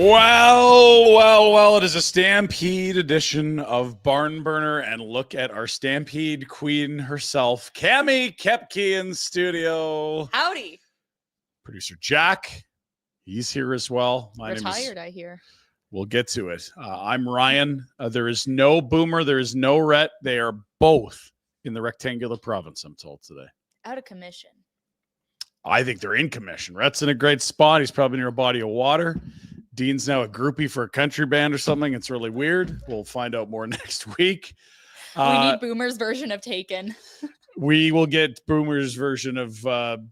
Well, it is a Stampede edition of Barn Burner, and look at our Stampede queen herself, Cami Kepke in studio. Howdy. Producer Jack, he's here as well. My Retired, I hear. We'll get to it. I'm Ryan. There is no Boomer. There is no Rhett. They are both in the rectangular province, I'm told today. Out of commission. I think they're in commission. Rhett's in a great spot. He's probably near a body of water. Dean's now a groupie for a country band or something. It's really weird. We'll find out more next week. We need Boomer's version of Taken. We will get Boomer's version of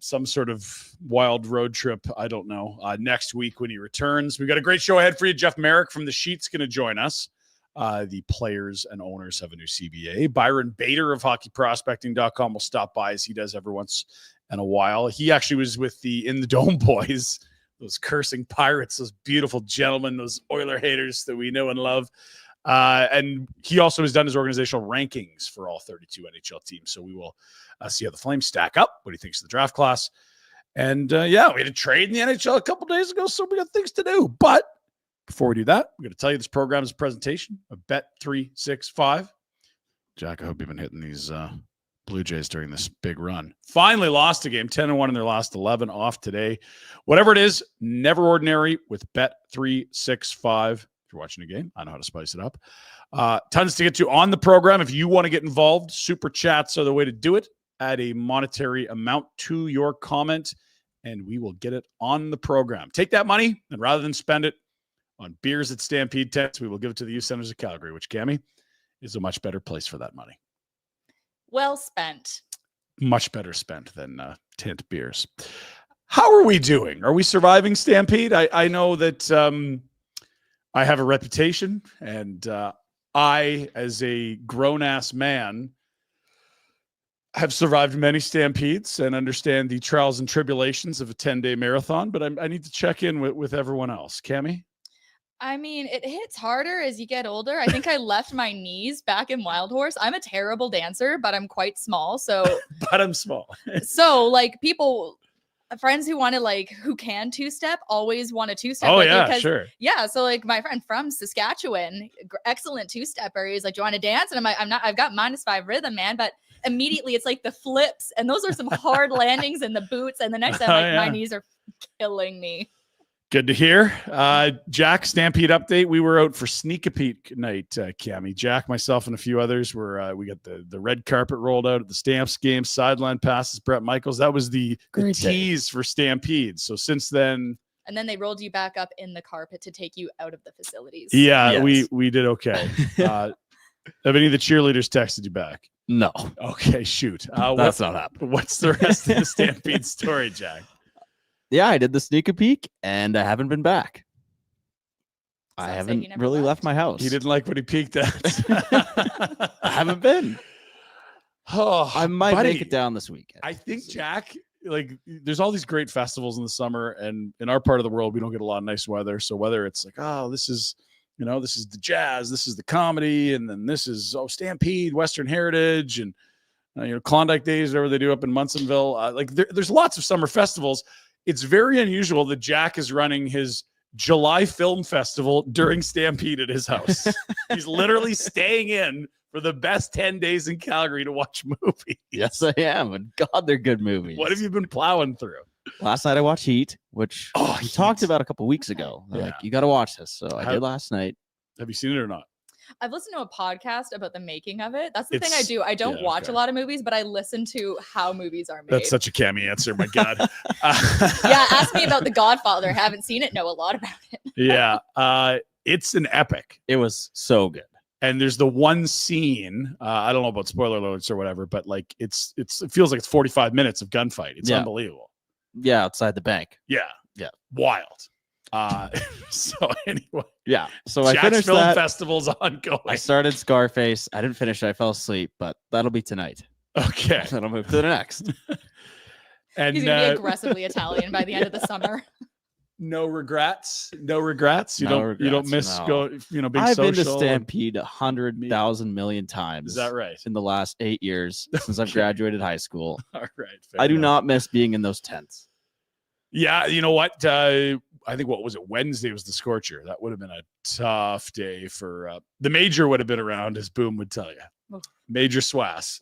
some sort of wild road trip. I don't know. Next week when he returns. We've got a great show ahead for you. Jeff Marek from The Sheet's going to join us. The players and owners have a new CBA. Byron Bader of hockeyprospecting.com will stop by as he does every once in a while. He actually was with the In the Dome boys, those cursing pirates, those beautiful gentlemen, those Oiler haters that we know and love. And he also has done his organizational rankings for all 32 NHL teams. So we will see how the Flames stack up, what he thinks of the draft class. And we had a trade in the NHL a couple days ago, so we got things to do. But before we do that, I'm going to tell you this program is a presentation of Bet365. Jack, I hope you've been hitting these Blue Jays during this big run. Finally lost a game, 10-1 in their last 11, off today. Whatever it is, never ordinary with Bet365. If you're watching a game, I know how to spice it up. Tons to get to on the program. If you want to get involved, super chats are the way to do it. Add a monetary amount to your comment, and we will get it on the program. Take that money, and rather than spend it on beers at Stampede Tents, we will give it to the Youth Centers of Calgary, which, Cami, is a much better place for that money. Well spent. Much better spent than tent beers. How are we doing? Are we surviving Stampede? I know that I have a reputation, and I, as a grown-ass man, have survived many Stampedes and understand the trials and tribulations of a 10-day marathon, but I need to check in with everyone else. Cami? I mean, it hits harder as you get older. I think I left my knees back in Wild Horse. I'm a terrible dancer, but I'm quite small. So, but I'm small. So, like, friends who want to, who can two-step always want to two-step. Oh, yeah, sure. Yeah. So, like, my friend from Saskatchewan, excellent two-stepper. He's like, do you want to dance? And I'm like, I've got -5 rhythm, man. But immediately it's like the flips. And those are some hard landings in the boots. And the next time, my knees are killing me. Good to hear. Jack, Stampede update. We were out for Sneak a Peek night, Cami. Jack, myself, and a few others were. We got the red carpet rolled out at the Stamps game, sideline passes, Brett Michaels. That was the tease for Stampede. So since then. And then they rolled you back up in the carpet to take you out of the facilities. Yeah, yes. we did okay. Have any of the cheerleaders texted you back? No. Okay, shoot. That's not happening. What's the rest of the Stampede story, Jack? Yeah, I did the sneak a peek, and I haven't been back. I haven't really left my house. He didn't like what he peeked at. I haven't been. Oh, I might make it down this weekend. I think, Jack, there's all these great festivals in the summer, and in our part of the world, we don't get a lot of nice weather. So whether it's like, this is the jazz, this is the comedy, and then this is Stampede, Western Heritage, and Klondike Days, whatever they do up in Munsonville. There's lots of summer festivals. It's very unusual that Jack is running his July Film Festival during Stampede at his house. He's literally staying in for the best 10 days in Calgary to watch movies. Yes, I am. And God, they're good movies. What have you been plowing through? Last night I watched Heat, which we talked about a couple weeks ago. Yeah. Like, you got to watch this. So I did last night. Have you seen it or not? I've listened to a podcast about the making of it. That's the thing I do. I don't watch a lot of movies, but I listen to how movies are made. That's such a Cami answer. My God. Yeah. Ask me about The Godfather. Haven't seen it. Know a lot about it. Yeah. It's an epic. It was so good. And there's the one scene. I don't know about spoiler alerts or whatever, but it feels like it's 45 minutes of gunfight. It's unbelievable. Yeah. Outside the bank. Yeah. Yeah. Wild. So anyway, yeah. So Jack's I finished film that. Festival's ongoing. I started Scarface. I didn't finish it. I fell asleep, but that'll be tonight. Okay. Then I'll move to the next. And he's gonna be aggressively Italian by the end of the summer. No regrets. No regrets. You don't miss being I've social. been to Stampede 100,000 million times. Is that right? In the last 8 years since I've graduated high school. All right. I do not miss being in those tents. Yeah, you know what? I think, what was it? Wednesday was the scorcher. That would have been a tough day for the major would have been around, as Boom would tell you. Major Swass.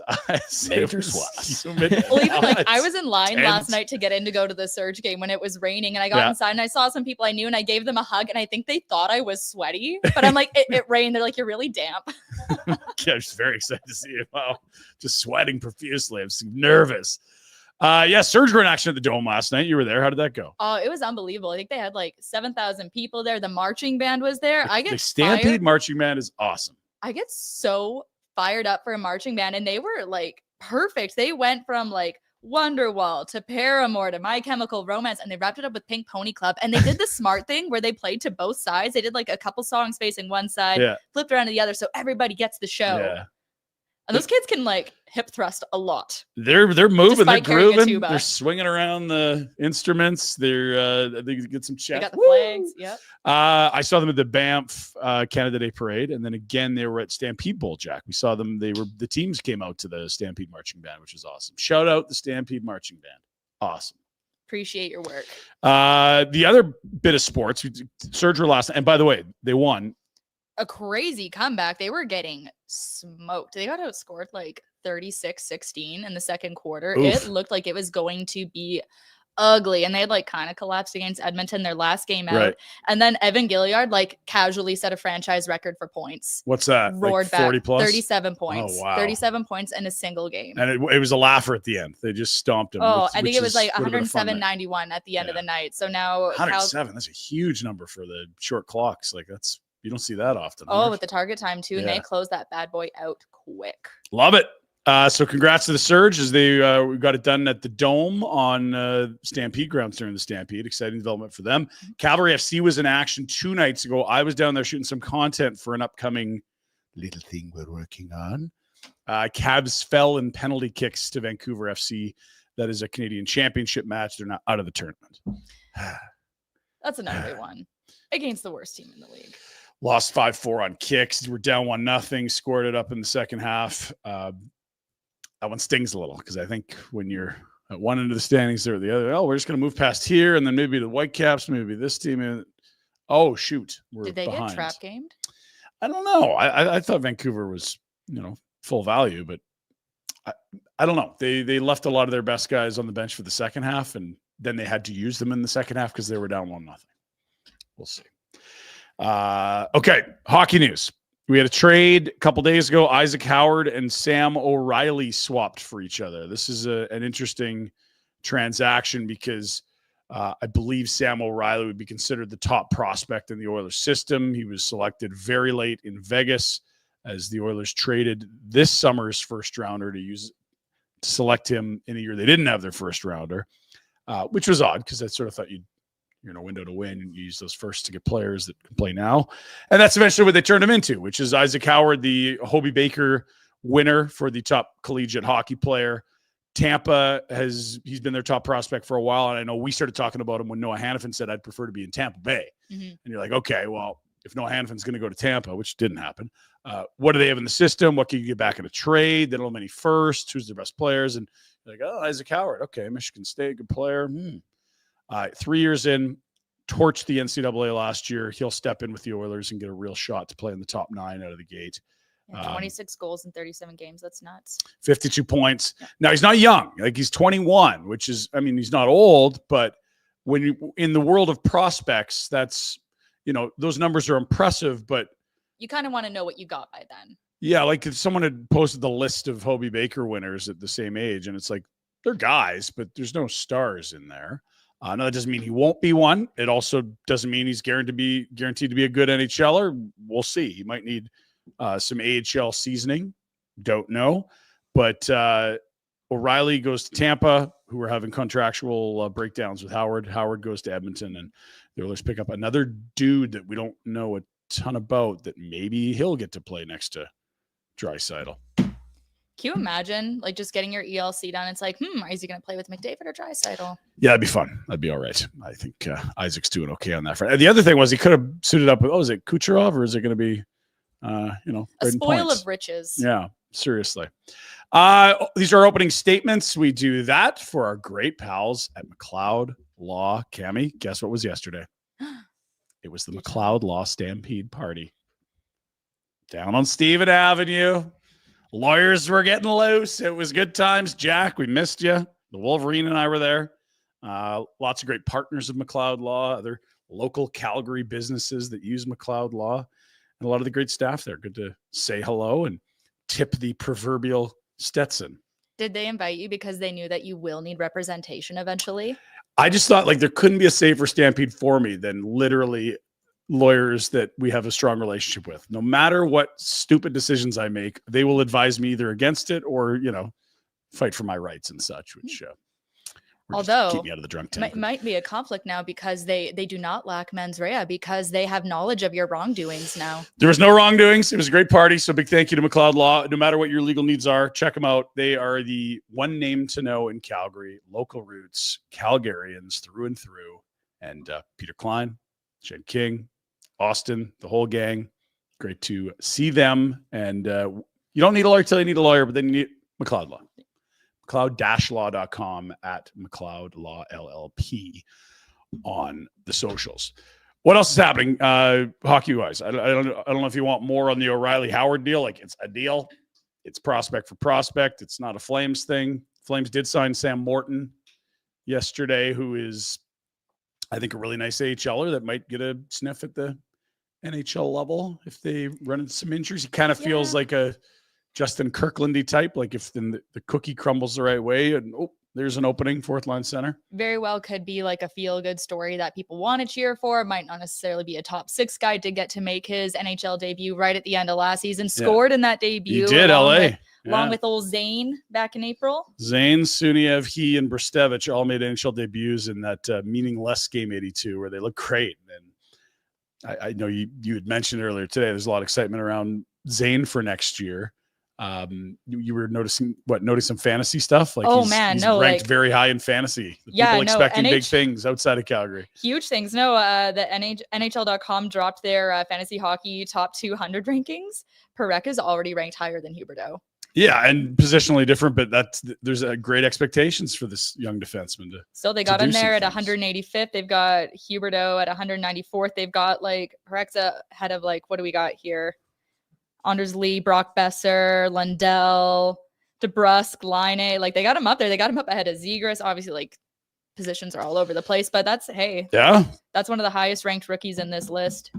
Major Swass. Well, even like I was in line last night to get in to go to the Surge game when it was raining, and I got inside and I saw some people I knew and I gave them a hug, and I think they thought I was sweaty, but I'm like, it rained. They're like, you're really damp. Yeah, I'm just very excited to see you. Wow, just sweating profusely. I'm nervous. Surge were in action at the Dome last night. You were there. How did that go? Oh, it was unbelievable. I think they had like 7,000 people there. The marching band was there. The Stampede marching band is awesome. I get so fired up for a marching band, and they were like perfect. They went from like Wonderwall to Paramore to My Chemical Romance, and they wrapped it up with Pink Pony Club. And they did the smart thing where they played to both sides. They did like a couple songs facing one side, flipped around to the other, so everybody gets the show. Yeah. And those kids can like hip thrust a lot. They're moving, they're grooving, they're swinging around the instruments. They get some chats. They got the flags. Yep. I saw them at the Banff Canada Day Parade, and then again they were at Stampede Bowl, Jack. We saw them. The teams came out to the Stampede Marching Band, which is awesome. Shout out the Stampede Marching Band. Awesome. Appreciate your work. The other bit of sports, Surge were last night, and by the way, they won. A crazy comeback. They were getting smoked. They got outscored like 36-16 in the second quarter. Oof. It looked like it was going to be ugly, and they had like kind of collapsed against Edmonton their last game out. Right. And then Evan Gilliard like casually set a franchise record for points. What's that? Roared like 40 back. plus? 37 points. Oh, wow. 37 points in a single game. And it was a laugher at the end. They just stomped him. I think it was like 107-91 at the end of the night. So now 107. That's a huge number for the short clocks. Like you don't see that often. With the target time too, and they closed that bad boy out quick. Love it. So congrats to the Surge as they got it done at the Dome on Stampede grounds during the Stampede. Exciting development for them. Calgary FC was in action 2 nights ago. I was down there shooting some content for an upcoming little thing we're working on. Cabs fell in penalty kicks to Vancouver FC. That is a Canadian Championship match. They're not out of the tournament. That's another one against the worst team in the league. Lost 5-4 on kicks. We're down 1-0. Scored it up in the second half. That one stings a little because I think when you're at one end of the standings, they're at the other. Oh, we're just going to move past here, and then maybe the Whitecaps, maybe this team. Oh, shoot. Did they get trap gamed? I don't know. I thought Vancouver was, full value, but I don't know. They left a lot of their best guys on the bench for the second half, and then they had to use them in the second half because they were down 1-0. We'll see. Okay, hockey news. We had a trade a couple days ago. Isaac Howard and Sam O'Reilly swapped for each other. This is an interesting transaction because I believe Sam O'Reilly would be considered the top prospect in the Oilers system. He was selected very late in Vegas as the Oilers traded this summer's first rounder to select him in a year they didn't have their first rounder, which was odd because I sort of thought you're in a window to win and you use those first to get players that can play now. And that's eventually what they turned him into, which is Isaac Howard, the Hobey Baker winner for the top collegiate hockey player. Tampa he's been their top prospect for a while. And I know we started talking about him when Noah Hannafin said, I'd prefer to be in Tampa Bay. Mm-hmm. And you're like, okay, well, if Noah Hannafin's going to go to Tampa, which didn't happen, what do they have in the system? What can you get back in a trade? They don't have many first. Who's their best players? And you're like, oh, Isaac Howard. Okay, Michigan State, good player. 3 years in, torched the NCAA last year. He'll step in with the Oilers and get a real shot to play in the top 9 out of the gate. 26 goals in 37 games. That's nuts. 52 points. Yeah. Now, he's not young. Like, he's 21, which is, he's not old, but when you in the world of prospects, that's, those numbers are impressive, but you kind of want to know what you got by then. Yeah, like if someone had posted the list of Hobey Baker winners at the same age, and it's like, they're guys, but there's no stars in there. No, that doesn't mean he won't be one. It also doesn't mean he's guaranteed to be a good NHLer. We'll see. He might need some AHL seasoning. Don't know. But O'Reilly goes to Tampa, who are having contractual breakdowns with Howard. Howard goes to Edmonton, and the Oilers pick up another dude that we don't know a ton about that maybe he'll get to play next to Draisaitl. Can you imagine, like, just getting your ELC done? It's like, is he going to play with McDavid or Draisaitl? Yeah, that'd be fun. That'd be all right. I think Isaac's doing okay on that front. And the other thing was he could have suited up with, is it Kucherov or is it going to be, a spoil of riches? Yeah, seriously. These are opening statements. We do that for our great pals at McLeod Law. Cami, guess what was yesterday? It was the McLeod Law Stampede Party. Down on Stephen Avenue. Lawyers were getting loose. It was good times. Jack, we missed you. The Wolverine and I were there. Lots of great partners of McLeod Law, other local Calgary businesses that use McLeod Law, and a lot of the great staff there. Good to say hello and tip the proverbial Stetson. Did they invite you because they knew that you will need representation eventually? I just thought like there couldn't be a safer stampede for me than literally lawyers that we have a strong relationship with. No matter what stupid decisions I make, they will advise me either against it or, fight for my rights and such, which although keep me out of the drunk tank. Might be a conflict now because they do not lack mens rea because they have knowledge of your wrongdoings now. There was no wrongdoings. It was a great party. So big thank you to McLeod Law. No matter what your legal needs are, check them out. They are the one name to know in Calgary, local roots, Calgarians through and through. And Peter Klein, Jen King, Austin, the whole gang. Great to see them. And you don't need a lawyer till you need a lawyer, but then you need McLeod Law. McLeod-law.com at McLeod Law LLP on the socials. What else is happening hockey wise? I don't know if you want more on the O'Reilly Howard deal. Like it's a deal. It's prospect for prospect. It's not a Flames thing. Flames did sign Sam Morton yesterday, who is, I think, a really nice AHLer that might get a sniff at the NHL level if they run into some injuries. He kind of feels like a Justin Kirklandy type, like if then the cookie crumbles the right way and there's an opening, fourth line center. Very well could be like a feel-good story that people want to cheer for. It might not necessarily be a top 6 guy. Did get to make his NHL debut right at the end of last season. Scored in that debut. He did, along with old Zane back in April. Zane, Suniev, he, and Brstevich all made NHL debuts in that meaningless Game 82 where they look great. And I know you had mentioned earlier today, there's a lot of excitement around Zane for next year. You were noticing some fantasy stuff? Like he's ranked very high in fantasy. People expecting big things outside of Calgary. Huge things. The NHL.com dropped their fantasy hockey top 200 rankings. Perek is already ranked higher than Huberdeau. Yeah, and positionally different, but there's great expectations for this young defenseman. Still, they got him there at 185th. They've got Huberdeau at 194th. They've got Perek's ahead of what do we got here? Anders Lee, Brock Besser, Lundell, DeBrusque, Line. They got him up there. They got him up ahead of Zegras. Obviously, positions are all over the place, but that's one of the highest ranked rookies in this list.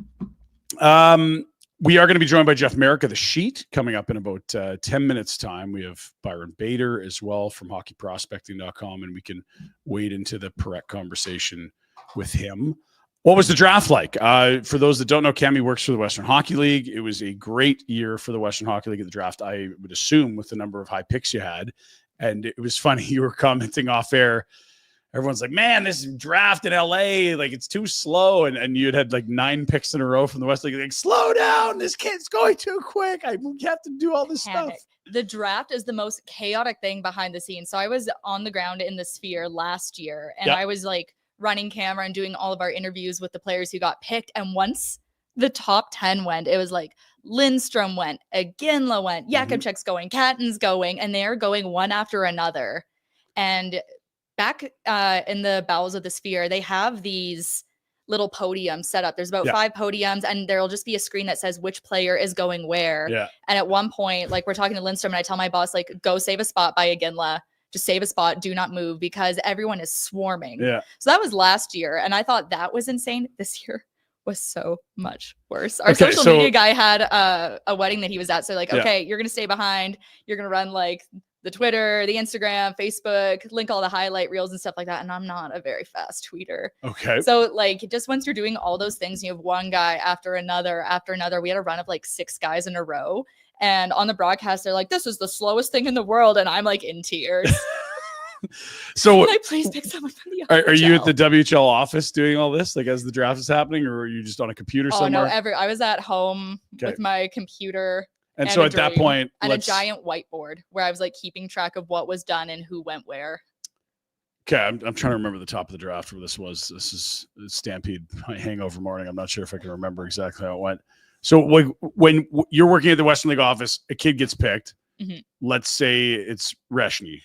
We are going to be joined by Jeff Marek of The Sheet coming up in about 10 minutes time. We have Byron Bader as well from hockeyprospecting.com, and we can wade into the Perek conversation with him. What was the draft like? For those that don't know, Cami works for the Western Hockey League. It was a great year for the Western Hockey League at the draft, I would assume, with the number of high picks you had. And it was funny. You were commenting off air. Everyone's like, man, this draft in LA, it's too slow. And you had 9 picks in a row from the West League. Like, slow down. This kid's going too quick. I have to do all this stuff. The draft is the most chaotic thing behind the scenes. So I was on the ground in the Sphere last year, and I was running camera and doing all of our interviews with the players who got picked. And once the top 10 went, it was Lindstrom went, Iginla went, Jakubczyk's going, Catton's going, and they're going one after another. And back in the bowels of the Sphere, they have these little podiums set up. There's about 5 podiums, and there'll just be a screen that says which player is going where. Yeah. And at one point, we're talking to Lindstrom, and I tell my boss, go save a spot by Iginla. Just save a spot, do not move, because everyone is swarming. Yeah. So that was last year, and I thought that was insane. This year was so much worse. Our social media guy had a wedding that he was at. So okay, you're going to stay behind. You're going to run the Twitter, the Instagram, Facebook, link all the highlight reels and stuff like that. And I'm not a very fast tweeter. Okay. So just once you're doing all those things, you have one guy after another. We had a run of 6 guys in a row. And on the broadcast, they're like, this is the slowest thing in the world. And I'm in tears. So can I please pick someone from the Are you at the WHL office doing all this, as the draft is happening, or are you just on a computer somewhere? Oh, no, I was at home with my computer. And so at that point, and a giant whiteboard where I was keeping track of what was done and who went where. Okay, I'm trying to remember the top of the draft where this was. This is Stampede hangover morning. I'm not sure if I can remember exactly how it went. So when you're working at the Western League office, a kid gets picked. Mm-hmm. Let's say it's Reshny.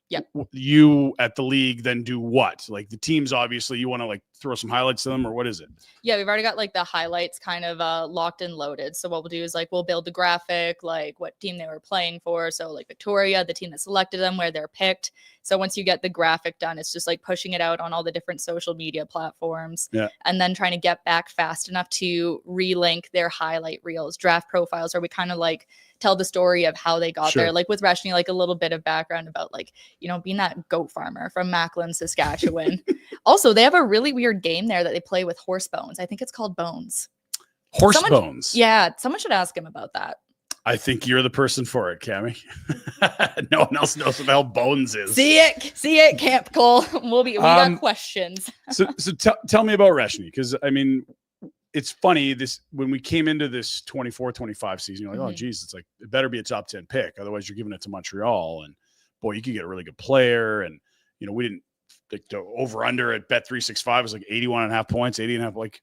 Yep. You at the league then do what? The teams, obviously, you want to throw some highlights to them, or what is it? Yeah, we've already got like the highlights kind of locked and loaded. So what we'll do is like we'll build the graphic, like what team they were playing for. So like Victoria, the team that selected them, where they're picked. So once you get the graphic done, it's just like pushing it out on all the different social media platforms. Yeah. And then trying to get back fast enough to relink their highlight reels, draft profiles, where we kind of like tell the story of how they got there. Like with Reshny, like a little bit of background about like, you know, being that goat farmer from Macklin, Saskatchewan. Also, they have a really weird game there that they play with horse bones. I think it's called Bones. Bones. Yeah, someone should ask him about that. I think you're the person for it, Cami. No one else knows what the hell Bones is. See it, Camp Cole. We got questions. so tell me about Reshny, because I mean, it's funny, when we came into this 24-25 season, you're like, oh geez, it's like it better be a top 10 pick, otherwise you're giving it to Montreal, and boy, you could get a really good player. And you know, we didn't like the over under at Bet365 was like 81.5 points, 80.5, like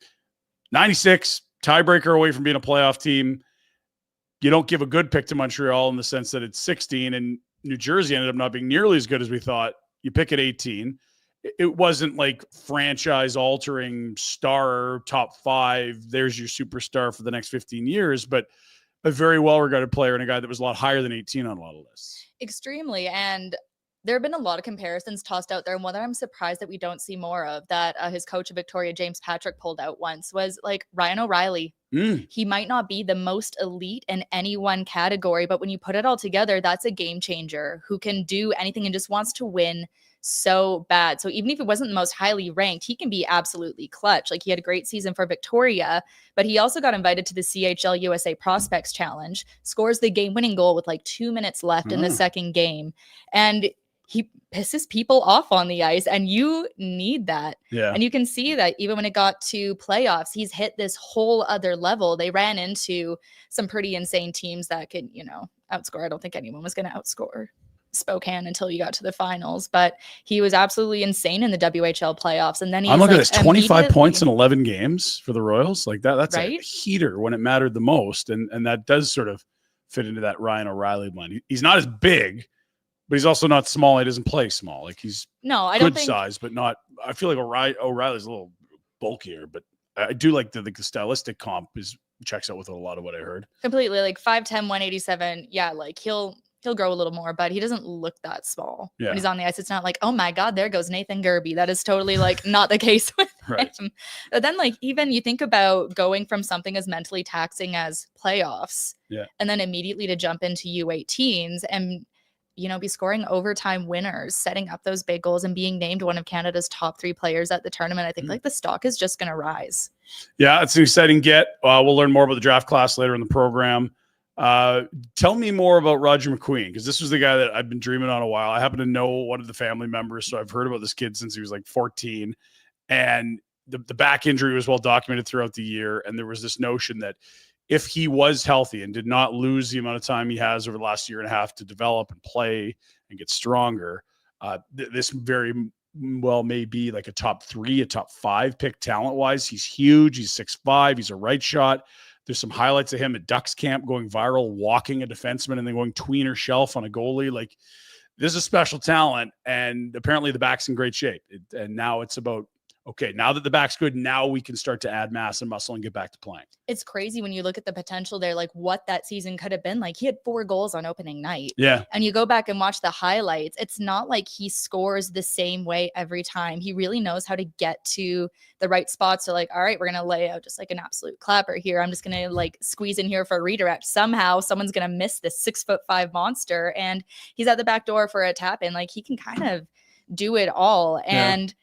96, tiebreaker away from being a playoff team. You don't give a good pick to Montreal in the sense that it's 16, and New Jersey ended up not being nearly as good as we thought. You pick at 18. It wasn't like franchise altering star top 5. There's your superstar for the next 15 years, but a very well-regarded player and a guy that was a lot higher than 18 on a lot of lists. Extremely. And there have been a lot of comparisons tossed out there. And one that I'm surprised that we don't see more of, that his coach of Victoria, James Patrick, pulled out once, was like Ryan O'Reilly. He might not be the most elite in any one category, but when you put it all together, that's a game changer who can do anything and just wants to win so bad. So even if it wasn't the most highly ranked, he can be absolutely clutch. Like he had a great season for Victoria, but he also got invited to the CHL USA Prospects Challenge, scores the game-winning goal with like 2 minutes left in the second game. And he pisses people off on the ice, and you need that. Yeah. And you can see that even when it got to playoffs, he's hit this whole other level. They ran into some pretty insane teams that could, you know, outscore. I don't think anyone was going to outscore Spokane until you got to the finals, but he was absolutely insane in the WHL playoffs. And then I'm looking at 25 points in 11 games for the Royals. Like that's right? A heater when it mattered the most. And that does sort of fit into that Ryan O'Reilly blend. He's not as big, but he's also not small. He doesn't play small. Like he's good size, but not. I feel like O'Reilly's a little bulkier, but I do like the stylistic comp checks out with a lot of what I heard. Completely, like 5'10", 187. Yeah, like he'll grow a little more, but he doesn't look that small. When he's on the ice. It's not like, oh my God, there goes Nathan Gerby. That is totally like not the case with him. But then like even you think about going from something as mentally taxing as playoffs, and then immediately to jump into U18s and, you know, be scoring overtime winners, setting up those big goals and being named one of Canada's top 3 players at the tournament. I think like the stock is just going to rise. Yeah, it's an exciting get. We'll learn more about the draft class later in the program. Tell me more about Roger McQueen, because this was the guy that I've been dreaming on a while. I happen to know one of the family members, so I've heard about this kid since he was like 14, and the back injury was well documented throughout the year, and there was this notion that if he was healthy and did not lose the amount of time he has over the last year and a half to develop and play and get stronger, this very well may be like a top 3, a top 5 pick talent-wise. He's huge. He's 6'5". He's a right shot. There's some highlights of him at Ducks camp going viral, walking a defenseman and then going tweener shelf on a goalie. Like, this is a special talent, and apparently the back's in great shape. And now it's about, okay, now that the back's good, now we can start to add mass and muscle and get back to playing. It's crazy when you look at the potential there, like what that season could have been. Like he had 4 goals on opening night. Yeah. And you go back and watch the highlights. It's not like he scores the same way every time. He really knows how to get to the right spots. So like, all right, we're going to lay out just like an absolute clapper here. I'm just going to like squeeze in here for a redirect. Somehow someone's going to miss this 6'5" monster, and he's at the back door for a tap in. Like he can kind of do it all. And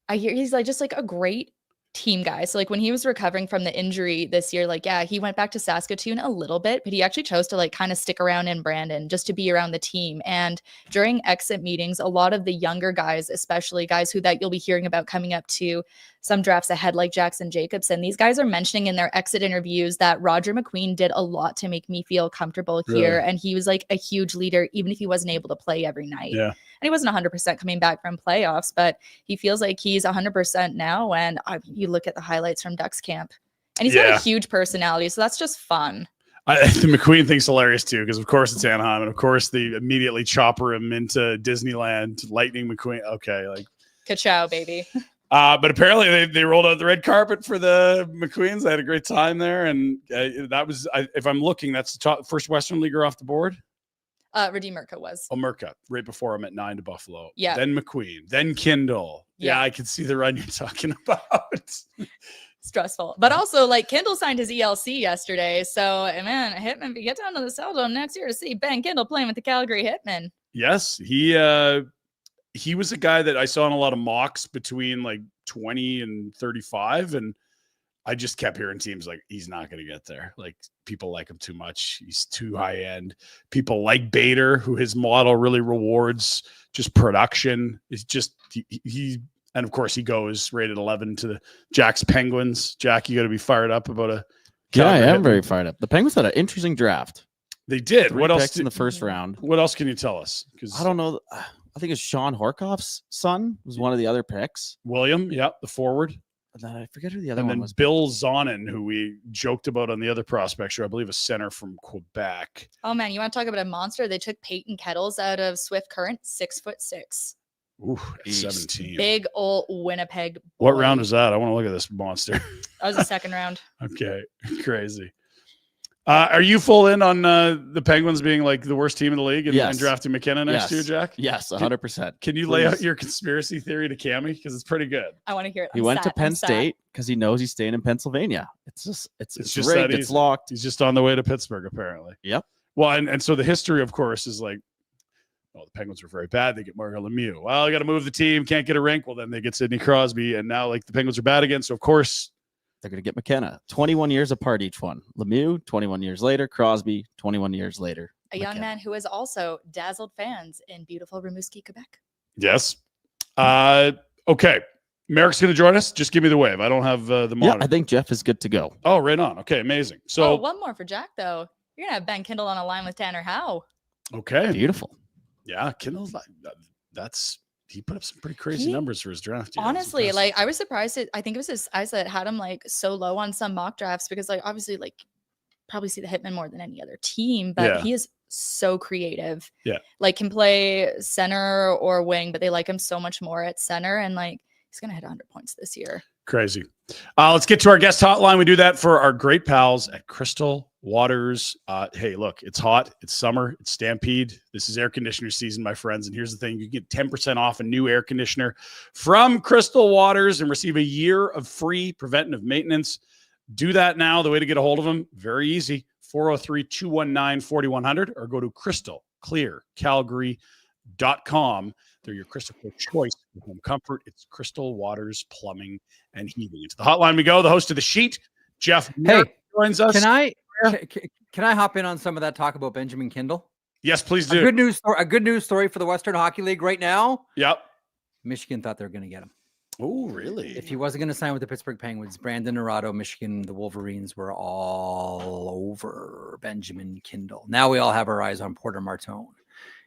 I hear he's like just like a great team guy. So like when he was recovering from the injury this year, like, yeah, he went back to Saskatoon a little bit, but he actually chose to like kind of stick around in Brandon just to be around the team. And during exit meetings, a lot of the younger guys, especially guys who that you'll be hearing about coming up to some drafts ahead, like Jackson Jacobson, these guys are mentioning in their exit interviews that Roger McQueen did a lot to make me feel comfortable here. And he was like a huge leader, even if he wasn't able to play every night. And he wasn't 100% coming back from playoffs, but he feels like he's 100% now. And you look at the highlights from Ducks camp, and he's got a huge personality. So that's just fun. The McQueen thing's hilarious too, because of course it's Anaheim, and of course they immediately chopper him into Disneyland, Lightning McQueen. Okay, like ka-chow, baby. But apparently they rolled out the red carpet for the McQueens. They had a great time there. And that was, if I'm looking, that's the first Western Leaguer off the board. Redeemerka was. Oh, Merca, right before I'm at 9 to Buffalo. Yeah. Then McQueen, then Kindle. Yeah, I can see the run you're talking about. Stressful. But also, like, Kindle signed his ELC yesterday. So, man, Hitman, if you get down to the Cell Dome next year to see Ben Kindle playing with the Calgary Hitmen. Yes, he was a guy that I saw in a lot of mocks between like 20 and 35. And I just kept hearing teams like, he's not going to get there. Like, people like him too much. He's too high end. People like Bader, who his model really rewards just production. It's just, he and of course he goes rated 11 to the Jack's Penguins. Jack, you got to be fired up about a. Yeah, I am very fired up. The Penguins had an interesting draft. They did. 3 what else picks in the first round? What else can you tell us? Because I don't know. I think it's Sean Horkoff's son was one of the other picks. William, the forward. And then I forget who the other And one then was. Bill Zonin, who we joked about on the other prospect show, I believe a center from Quebec. Oh, man, you want to talk about a monster? They took Peyton Kettles out of Swift Current, 6'6". Ooh, 17. Big old Winnipeg boy. What round is that? I want to look at this monster. That was the second round. Okay, crazy. Are you full in on the Penguins being like the worst team in the league and drafting McKenna next year, Jack? Yes, 100%. Can you lay out your conspiracy theory to Cami? Because it's pretty good. I want to hear it. He went to Penn State because he knows he's staying in Pennsylvania. It's just rigged. It's locked. He's just on the way to Pittsburgh, apparently. Yep. Well, and so the history, of course, is like, the Penguins were very bad. They get Marek Lemieux. Well, you got to move the team. Can't get a rink. Well, then they get Sidney Crosby. And now, like, the Penguins are bad again. So, of course, they're going to get McKenna. 21 years apart each one. Lemieux, 21 years later. Crosby, 21 years later. A young man who has also dazzled fans in beautiful Rimouski, Quebec. Yes. Okay. Marek's going to join us. Just give me the wave. I don't have the monitor. Yeah, I think Jeff is good to go. Oh, right on. Okay, amazing. So one more for Jack, though. You're going to have Ben Kindle on a line with Tanner Howe. Okay. Beautiful. Yeah, Kindle's he put up some pretty crazy numbers for his draft. Honestly, like, I was surprised. I think it was his eyes that had him like so low on some mock drafts because, like, obviously, like, probably see the Hitmen more than any other team, but he is so creative. Yeah, like, can play center or wing, but they like him so much more at center, and like, he's gonna hit 100 points this year. Crazy. Let's get to our guest hotline. We do that for our great pals at Crystal Waters. Hey, look, it's hot. It's summer. It's Stampede. This is air conditioner season, my friends. And here's the thing. You get 10% off a new air conditioner from Crystal Waters and receive a year of free preventative maintenance. Do that now. The way to get a hold of them, very easy. 403-219-4100 or go to crystalclearcalgary.com. They're your crystal clear choice for home comfort. It's Crystal Waters Plumbing and Heating. Into the hotline we go. The host of The Sheet, Jeff joins us. Can I hop in on some of that talk about Benjamin Kindle? Yes, please do. A good news story for the Western Hockey League right now. Yep. Michigan thought they were going to get him. Oh, really? If he wasn't going to sign with the Pittsburgh Penguins, Brandon Naruto, Michigan, the Wolverines were all over Benjamin Kindle. Now we all have our eyes on Porter Martone.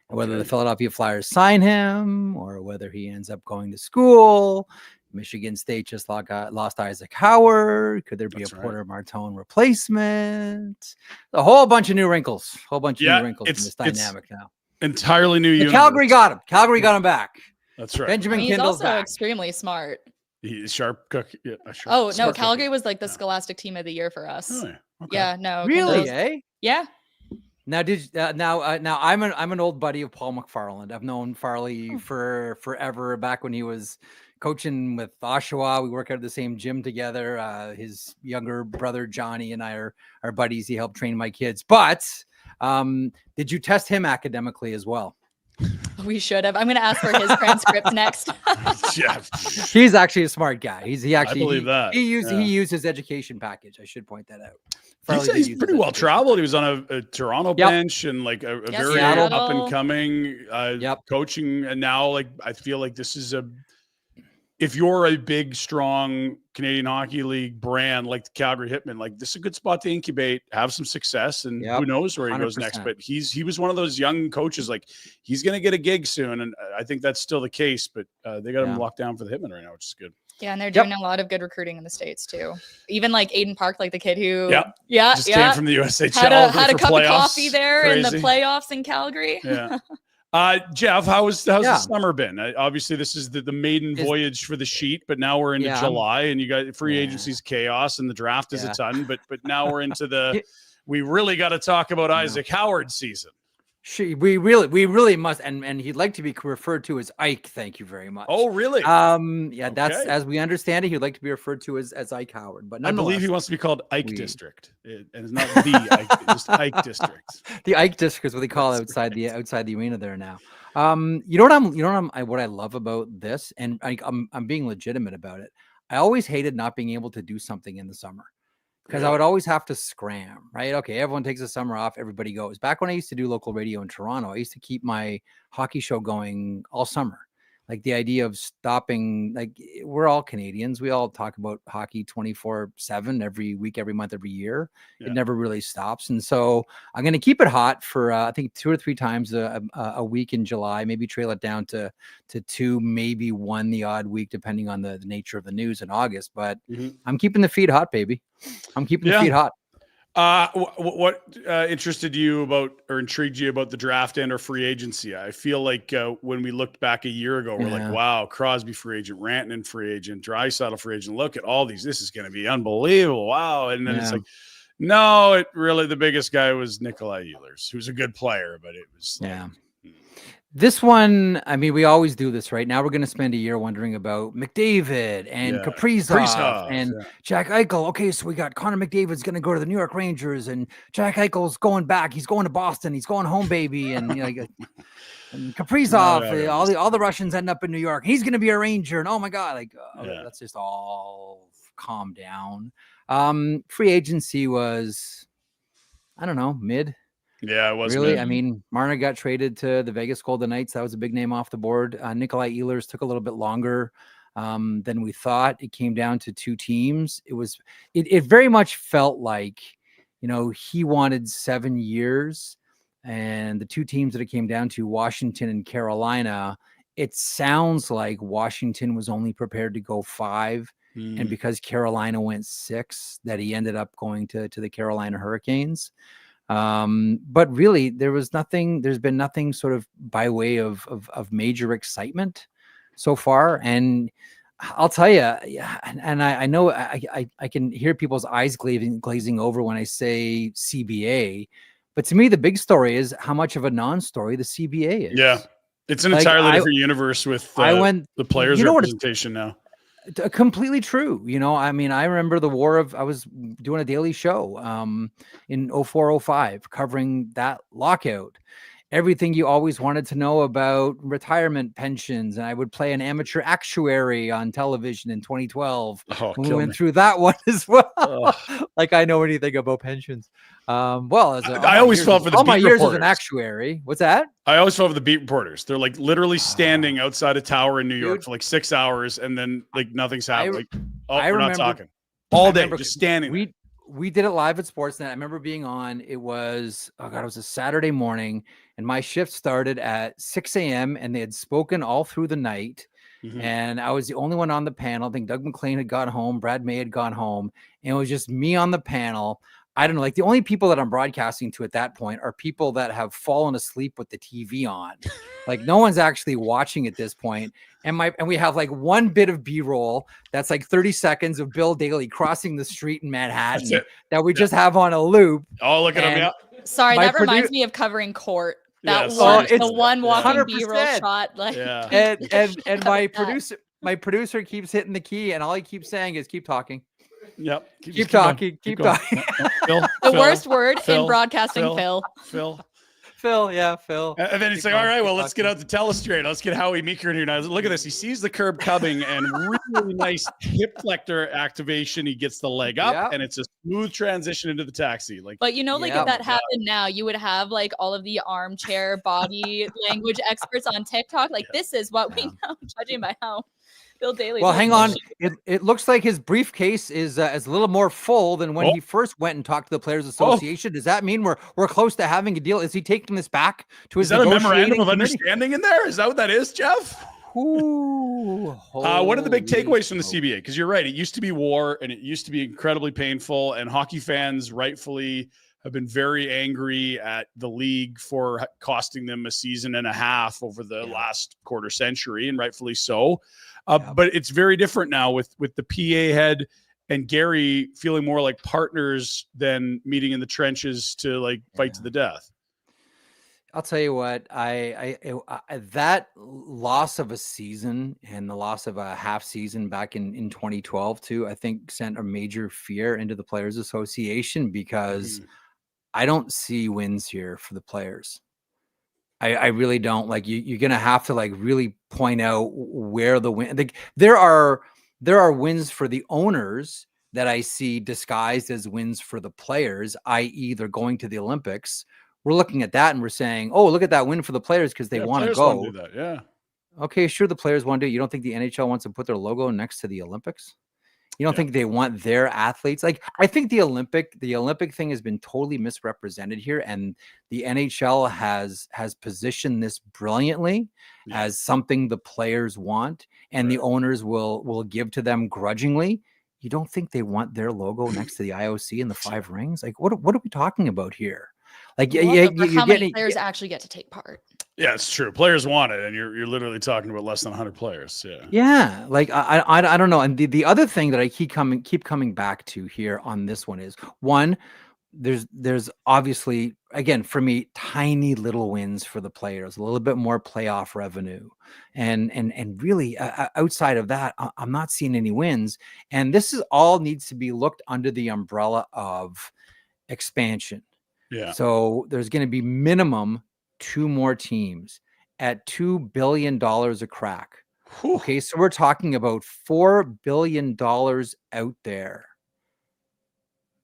Whether the Philadelphia Flyers sign him or whether he ends up going to school. Michigan State just lost Isaac Howard. Could there be Porter Martone replacement? A whole bunch of new wrinkles. New wrinkles in this dynamic now. Entirely new universe. Calgary got him. Calgary got him back. That's right. Benjamin Kindle's also extremely smart. He's sharp cook. Yeah, Calgary was like the Scholastic Team of the Year for us. Oh, yeah. Okay. Yeah, no. Really, eh? Yeah. Now, now I'm an old buddy of Paul McFarland. I've known Farley for forever. Back when he was coaching with Oshawa, we work out at the same gym together. His younger brother Johnny and I are buddies. He helped train my kids. But did you test him academically as well? We should have. I'm going to ask for his transcript next. He's actually a smart guy. I believe that. He used his education package. I should point that out. He's pretty well traveled. He was on a Toronto bench and like a very up and coming coaching. And now, like, I feel like this is if you're a big, strong Canadian Hockey League brand like the Calgary Hitmen, like, this is a good spot to incubate, have some success, and who knows where he 100%. Goes next. But he was one of those young coaches, like, he's going to get a gig soon, and I think that's still the case. But they got him locked down for the Hitmen right now, which is good. Yeah, and they're doing a lot of good recruiting in the States too. Even like Aiden Park, like the kid who just came from the USHL had a cup of coffee there in the playoffs in Calgary. Yeah. Jeff, how's the summer been? Obviously, this is the maiden voyage for the sheet, but now we're into July, and you got free agency's chaos, and the draft is a ton. But now we're into the. We really got to talk about Isaac Howard's season. We really must, and he'd like to be referred to as Ike. Thank you very much. Oh, really? That's as we understand it. He'd like to be referred to as Ike Howard, but I believe he wants to be called Ike District, and it's not the Ike, just Ike District. The Ike District is what they call it outside the arena there now. What I love about this, and I'm being legitimate about it. I always hated not being able to do something in the summer. Because I would always have to scram, right? Okay, everyone takes the summer off, everybody goes. Back when I used to do local radio in Toronto, I used to keep my hockey show going all summer. Like the idea of stopping, like we're all Canadians. We all talk about hockey 24/7 every week, every month, every year. Yeah. It never really stops. And so I'm going to keep it hot for, I think 2 or 3 times a week in July, maybe trail it down to 2, maybe 1 the odd week, depending on the nature of the news in August. But I'm keeping the feed hot, baby. I'm keeping the feed hot. What interested you about or intrigued you about the draft and or free agency? I feel like when we looked back a year ago, we're like, wow, Crosby free agent, Rantanen free agent, Draisaitl free agent. Look at all these. This is going to be unbelievable. Wow. And then it's like, no, the biggest guy was Nikolai Ehlers, who's a good player, but it was This one, I mean, we always do this, right? Now we're going to spend a year wondering about McDavid and Kaprizov and Jack Eichel. Okay, so we got Connor McDavid's going to go to the New York Rangers, and Jack Eichel's going back. He's going to Boston. He's going home, baby. And and Kaprizov, all the Russians end up in New York. He's going to be a Ranger. And oh my God, let's just all calm down. Free agency was, I don't know, mid. Yeah, it was really. mid. I mean, Marner got traded to the Vegas Golden Knights. That was a big name off the board. Nikolai Ehlers took a little bit longer than we thought. It came down to 2 teams. It very much felt like, he wanted 7 years, and the 2 teams that it came down to, Washington and Carolina, it sounds like Washington was only prepared to go 5. And because Carolina went 6, that he ended up going to the Carolina Hurricanes. But really there's been nothing sort of by way of major excitement so far. And I'll tell you, and I know I can hear people's eyes glazing over when I say CBA, but to me, the big story is how much of a non-story the CBA is. Yeah. It's an entirely different universe with the players' representation now. Completely true. I mean, I remember I was doing a daily show in 04-05 covering that lockout. Everything you always wanted to know about retirement pensions. And I would play an amateur actuary on television in 2012. We went through that one as well. Like I know anything about pensions. I always felt for the all beat my years reporters. as an actuary. What's that? I always felt for the beat reporters. They're like literally standing outside a tower in New York for like 6 hours, and then like nothing's happening. We're not talking all day, just standing. We did it live at Sportsnet. I remember being on. It was a Saturday morning, and my shift started at 6 a.m. and they had spoken all through the night. And I was the only one on the panel. I think Doug McLean had gone home, Brad May had gone home, and it was just me on the panel. I don't know, like the only people that I'm broadcasting to at that point are people that have fallen asleep with the TV on. Like no one's actually watching at this point. And we have like one bit of B-roll that's like 30 seconds of Bill Daly crossing the street in Manhattan that we just have on a loop. Oh, look at him. Sorry, that reminds me of covering court. That the one walking 100%. B-roll shot. Like and my producer keeps hitting the key, and all he keeps saying is keep talking. Yep. Keep talking. The worst word in broadcasting, Phil. Phil. Phil. And then he's like, all right, well, let's get out the telestrate. Let's get Howie Meeker in here now. Look at this. He sees the curb coming and really nice hip flexor activation. He gets the leg up and it's a smooth transition into the taxi. But if that happened now, you would have like all of the armchair body language experts on TikTok. Like this is what we know, judging by how Bill Daly. Well, hang on. It looks like his briefcase is a little more full than when he first went and talked to the Players Association. Does that mean we're close to having a deal? Is he taking this back to his? Is that a memorandum of understanding in there? Is that what that is, Jeff? What are the big takeaways from the CBA? Because you're right. It used to be war, and it used to be incredibly painful, and hockey fans rightfully have been very angry at the league for costing them a season and a half over the last quarter century, and rightfully so. But it's very different now with the PA head and Gary feeling more like partners than meeting in the trenches to like fight to the death. I'll tell you what, I that loss of a season and the loss of a half season back in 2012 too, I think sent a major fear into the Players Association, because I don't see wins here for the players. I really don't. Like you're gonna have to like really point out where the win. Like there are wins for the owners that I see disguised as wins for the players, i.e., they're going to the Olympics. We're looking at that and we're saying, oh, look at that win for the players because they want to go. Do that. Yeah. Okay, sure. The players want to do it. You don't think the NHL wants to put their logo next to the Olympics? You don't think they want their athletes? Like, I think the Olympic thing has been totally misrepresented here. And the NHL has positioned this brilliantly as something the players want and the owners will give to them grudgingly. You don't think they want their logo next to the IOC and the 5 rings? Like, what are we talking about here? Like, how many players actually get to take part? Yeah, it's true. Players want it, and you're literally talking about less than 100 players. Yeah. Yeah. Like I don't know. And the other thing that I keep coming back to here on this one is one, there's obviously, again, for me, tiny little wins for the players, a little bit more playoff revenue, and really outside of that, I'm not seeing any wins. And this is all needs to be looked under the umbrella of expansion. Yeah. So there's going to be minimum 2 more teams at $2 billion a crack. Whew. Okay, so we're talking about $4 billion out there.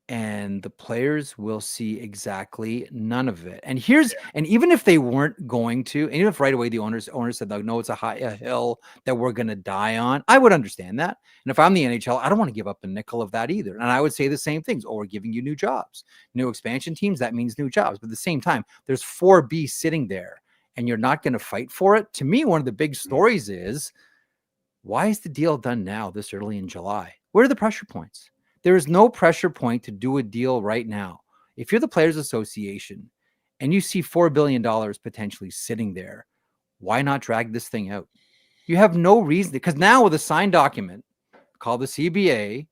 And the players will see exactly none of it. And and even if they weren't going to, and even if right away the owners said, no, it's a hill that we're going to die on, I would understand that. And if I'm the NHL, I don't want to give up a nickel of that either. And I would say the same things. Oh, we're giving you new jobs, new expansion teams. That means new jobs. But at the same time, there's 4B sitting there and you're not going to fight for it. To me, one of the big stories is, why is the deal done now this early in July? Where are the pressure points? There is no pressure point to do a deal right now. If you're the Players Association and you see $4 billion potentially sitting there, why not drag this thing out? You have no reason, because now with a signed document called the CBA,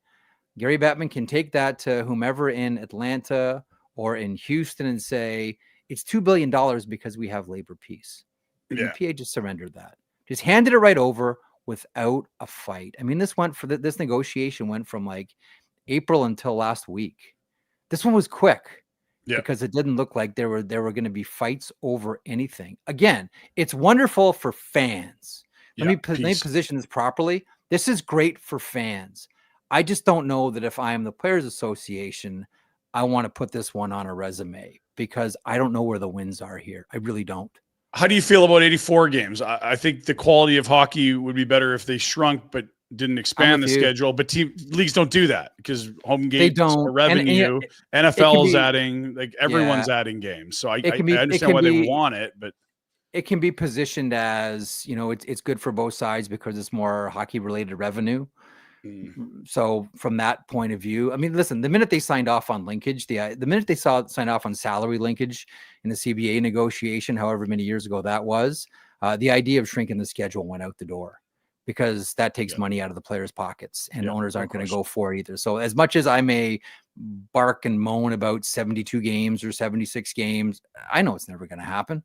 Gary Bettman can take that to whomever in Atlanta or in Houston and say, it's $2 billion because we have labor peace. The UPA just surrendered that. Just handed it right over without a fight. I mean, this negotiation went from like April until last week. This one was quick because it didn't look like there were going to be fights over anything. Again, it's wonderful for fans. Let me position this properly. This is great for fans. I just don't know that if I am the Players Association, I want to put this one on a resume, because I don't know where the wins are here. I really don't. How do you feel about 84 games? I think the quality of hockey would be better if they shrunk, but didn't expand the schedule. But leagues don't do that because home games are revenue. NFL is adding, like everyone's adding games. So I understand why they want it, but it can be positioned as, it's good for both sides because it's more hockey related revenue. So from that point of view, I mean, listen, the minute they signed off on linkage, the minute they signed off on salary linkage in the CBA negotiation, however many years ago that was, the idea of shrinking the schedule went out the door, because that takes money out of the players' pockets, and owners aren't going to go for it either. So as much as I may bark and moan about 72 games or 76 games, I know it's never going to happen.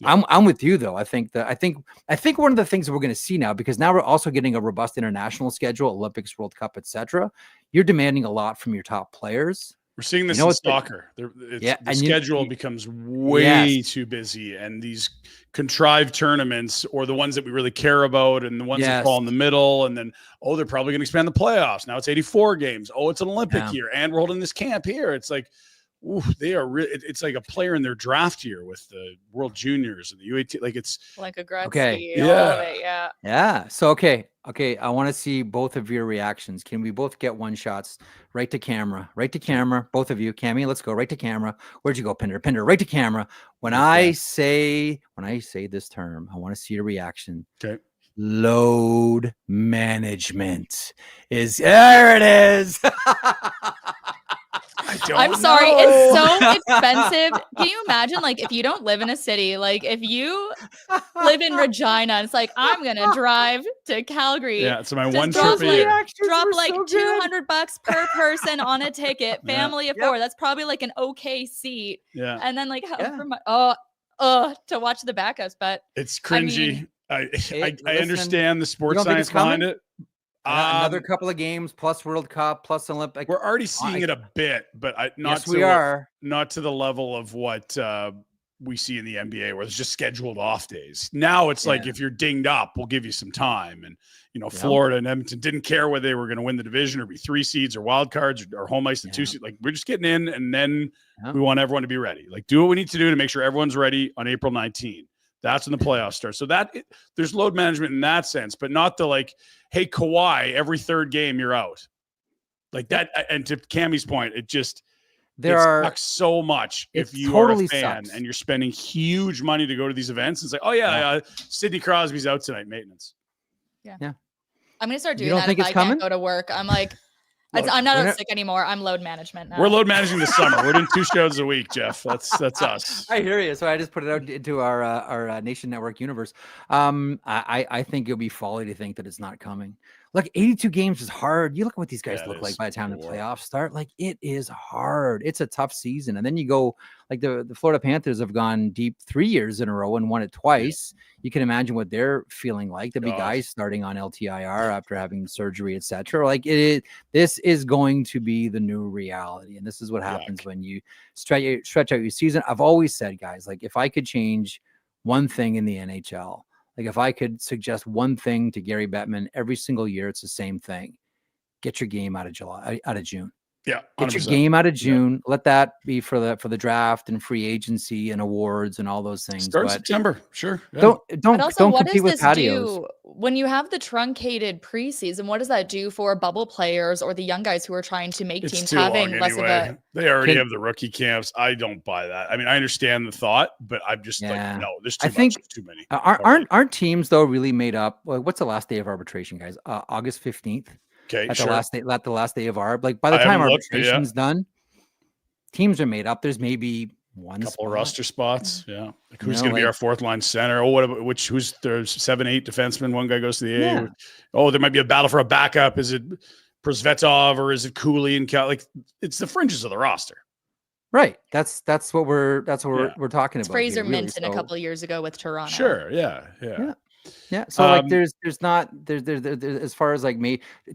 I'm with you though. I think one of the things that we're going to see now, because now we're also getting a robust international schedule, Olympics, World Cup, etc. You're demanding a lot from your top players. We're seeing this in soccer. The schedule becomes way too busy, and these contrived tournaments, or the ones that we really care about, and the ones that fall in the middle, and then they're probably going to expand the playoffs. Now it's 84 games. It's an Olympic year, and we're holding this camp here. It's like, they are it's like a player in their draft year with the World Juniors and the UAT. Like it's like a Gretzky. Okay. Yeah. So okay. I want to see both of your reactions. Can we both get one shots right to camera? Right to camera, both of you. Cami, let's go right to camera. Where'd you go, Pinder? Pinder, right to camera. When I say this term, I want to see your reaction. Okay. Load management is there. It is. I'm sorry, it's so expensive. Can you imagine, like, if you don't live in a city, like if you live in Regina, it's like I'm gonna drive to Calgary. Yeah, it's my Just one drop trip a year. Drop like $200 per person on a ticket, family of 4. That's probably like an okay seat. Yeah, and then like to watch the backups, but it's cringy. I listen, understand the sports don't think science it's coming? behind it. Another couple of games plus World Cup plus Olympic. We're already seeing it a bit, but not to the level of what we see in the NBA, where it's just scheduled off days. Now it's like, if you're dinged up, we'll give you some time. And Florida and Edmonton didn't care whether they were going to win the division or be 3 seeds or wild cards or home ice and 2 seeds. Like, we're just getting in, and then we want everyone to be ready. Like, do what we need to do to make sure everyone's ready on April 19th. That's when the playoffs start. So there's load management in that sense, but not the like, hey, Kawhi, every third game you're out. Like that. And to Cami's point, it sucks so much if you are a fan and you're spending huge money to go to these events. It's like, Sidney Crosby's out tonight, maintenance. Yeah. I'm going to start doing don't that think if it's I coming? can't go to work. I'm like, I'm not sick anymore. I'm load management now. We're load managing this summer. We're doing 2 shows a week, Jeff. That's us. I hear you. So I just put it out into our Nation Network universe. I think it'll be folly to think that it's not coming. Look, 82 games is hard. You look at what these guys look like by the time the playoffs start. Like, it is hard. It's a tough season. And then you go, like the Florida Panthers have gone deep 3 years in a row and won it twice. You can imagine what they're feeling like. There'll be guys starting on LTIR after having surgery, etc. Like, this is going to be the new reality. And this is what happens when you stretch out your season. I've always said, guys, like, if I could change one thing in the NHL, like if I could suggest one thing to Gary Bettman every single year, it's the same thing. Get your game out of June. Yeah. 100%. Get your game out of June. Yeah. Let that be for the draft and free agency and awards and all those things. Start September. Sure. Yeah. Don't also, what compete does with patios. Do when you have the truncated preseason? What does that do for bubble players or the young guys who are trying to make teams having less of a? They already have the rookie camps. I don't buy that. I mean, I understand the thought, but I'm just like, no, there's too many. Aren't teams though really made up? Well, what's the last day of arbitration, guys? August 15th. Okay, at the last day of ARB. Like, by the time arbitration's done, teams are made up. There's maybe one couple of roster spots. Yeah. Like, who's going to be our 4th line center? Oh, who's there's 7-8 defensemen? One guy goes to the A. Yeah. Oh, there might be a battle for a backup. Is it Prosvetov or is it Cooley and Cal? Like, it's the fringes of the roster. Right. That's what we're talking about. Fraser Minton a couple of years ago with Toronto. Sure. Yeah. Yeah. So like there's as far as like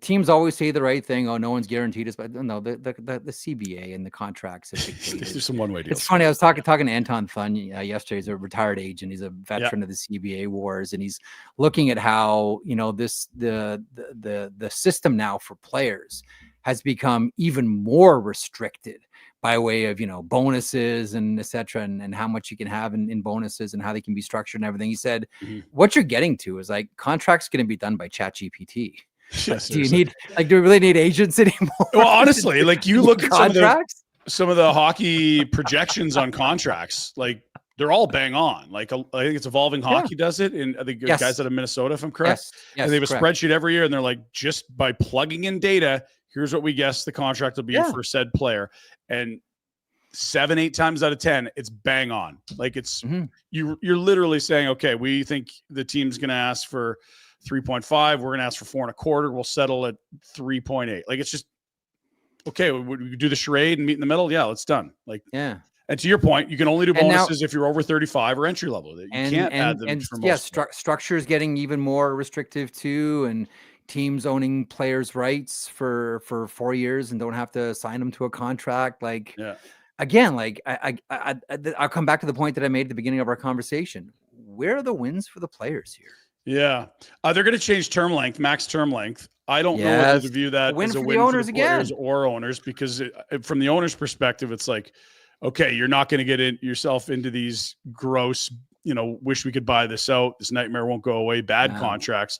teams always say the right thing. Oh, no one's guaranteed us, but no, the CBA and the contracts have dictated. There's some one-way deals. It's funny. I was talking to Anton Thun yesterday. He's a retired agent. He's a veteran of the CBA wars, and he's looking at how the system now for players has become even more restricted by way of, bonuses and et cetera, and how much you can have in bonuses and how they can be structured and everything. He said, what you're getting to is like contracts going to be done by ChatGPT. Yes, do we really need agents anymore? Well, honestly, like you look at some of the hockey projections on contracts, like they're all bang on. Like I think it's Evolving Hockey does it, and the guys out of Minnesota, if I'm correct. Yes, and they have a spreadsheet every year, and they're like, just by plugging in data, here's what we guess the contract will be for said player. And 7-8 times out of 10, it's bang on. Like it's you're literally saying, okay, we think the team's going to ask for 3.5. We're going to ask for 4.25. We'll settle at 3.8. Like it's just okay. We do the charade and meet in the middle. Yeah, it's done. Like And to your point, you can only do bonuses if you're over 35 or entry level. You can't add them. Structure is getting even more restrictive too, and teams owning players' rights for 4 years and don't have to sign them to a contract. Like, again, like I'll come back to the point that I made at the beginning of our conversation. Where are the wins for the players here? Yeah, they're going to change term length, max term length. I don't know whether to view that as a win for the players or owners, because from the owner's perspective, it's like, okay, you're not going to get yourself into these gross, wish we could buy this out. This nightmare won't go away. Bad contracts.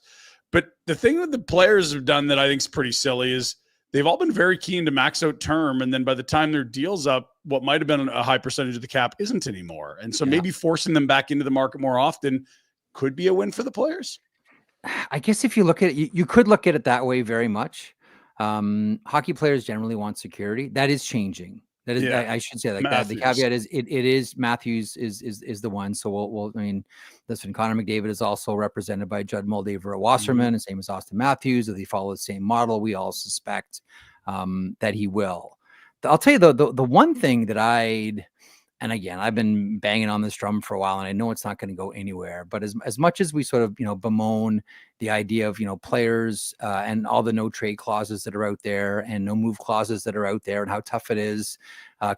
But the thing that the players have done that I think is pretty silly is they've all been very keen to max out term. And then by the time their deal's up, what might have been a high percentage of the cap isn't anymore. And so maybe forcing them back into the market more often could be a win for the players. I guess if you look at it, you could look at it that way very much. Hockey players generally want security. That is changing. That is, I should say, like that. The caveat is it is Matthews is the one. So we'll I mean, listen, Connor McDavid is also represented by Judd Moldaver at Wasserman, and same as Austin Matthews. If they follow the same model, we all suspect that he will. I'll tell you the one thing that and again, I've been banging on this drum for a while, and I know it's not going to go anywhere. But as much as we sort of, bemoan the idea of, players and all the no trade clauses that are out there and no move clauses that are out there, and how tough it is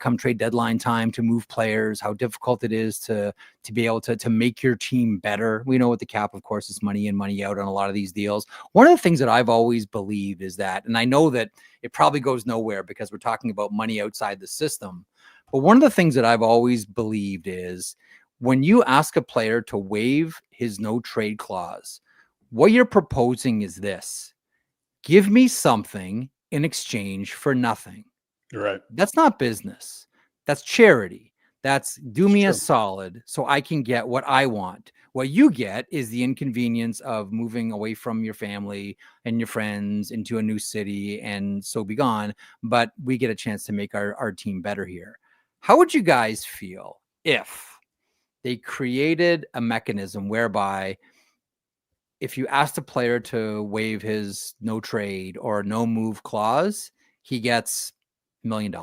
come trade deadline time to move players, how difficult it is to be able to make your team better. We know with the cap, of course, it's money in, money out on a lot of these deals. One of the things that I've always believed is that, and I know that it probably goes nowhere because we're talking about money outside the system. But one of the things that I've always believed is when you ask a player to waive his no trade clause, what you're proposing is this: give me something in exchange for nothing. Right. That's not business. That's charity. That's do me a solid so I can get what I want. What you get is the inconvenience of moving away from your family and your friends into a new city and so be gone. But we get a chance to make our team better here. How would you guys feel if they created a mechanism whereby if you asked a player to waive his no trade or no move clause, he gets $1 million?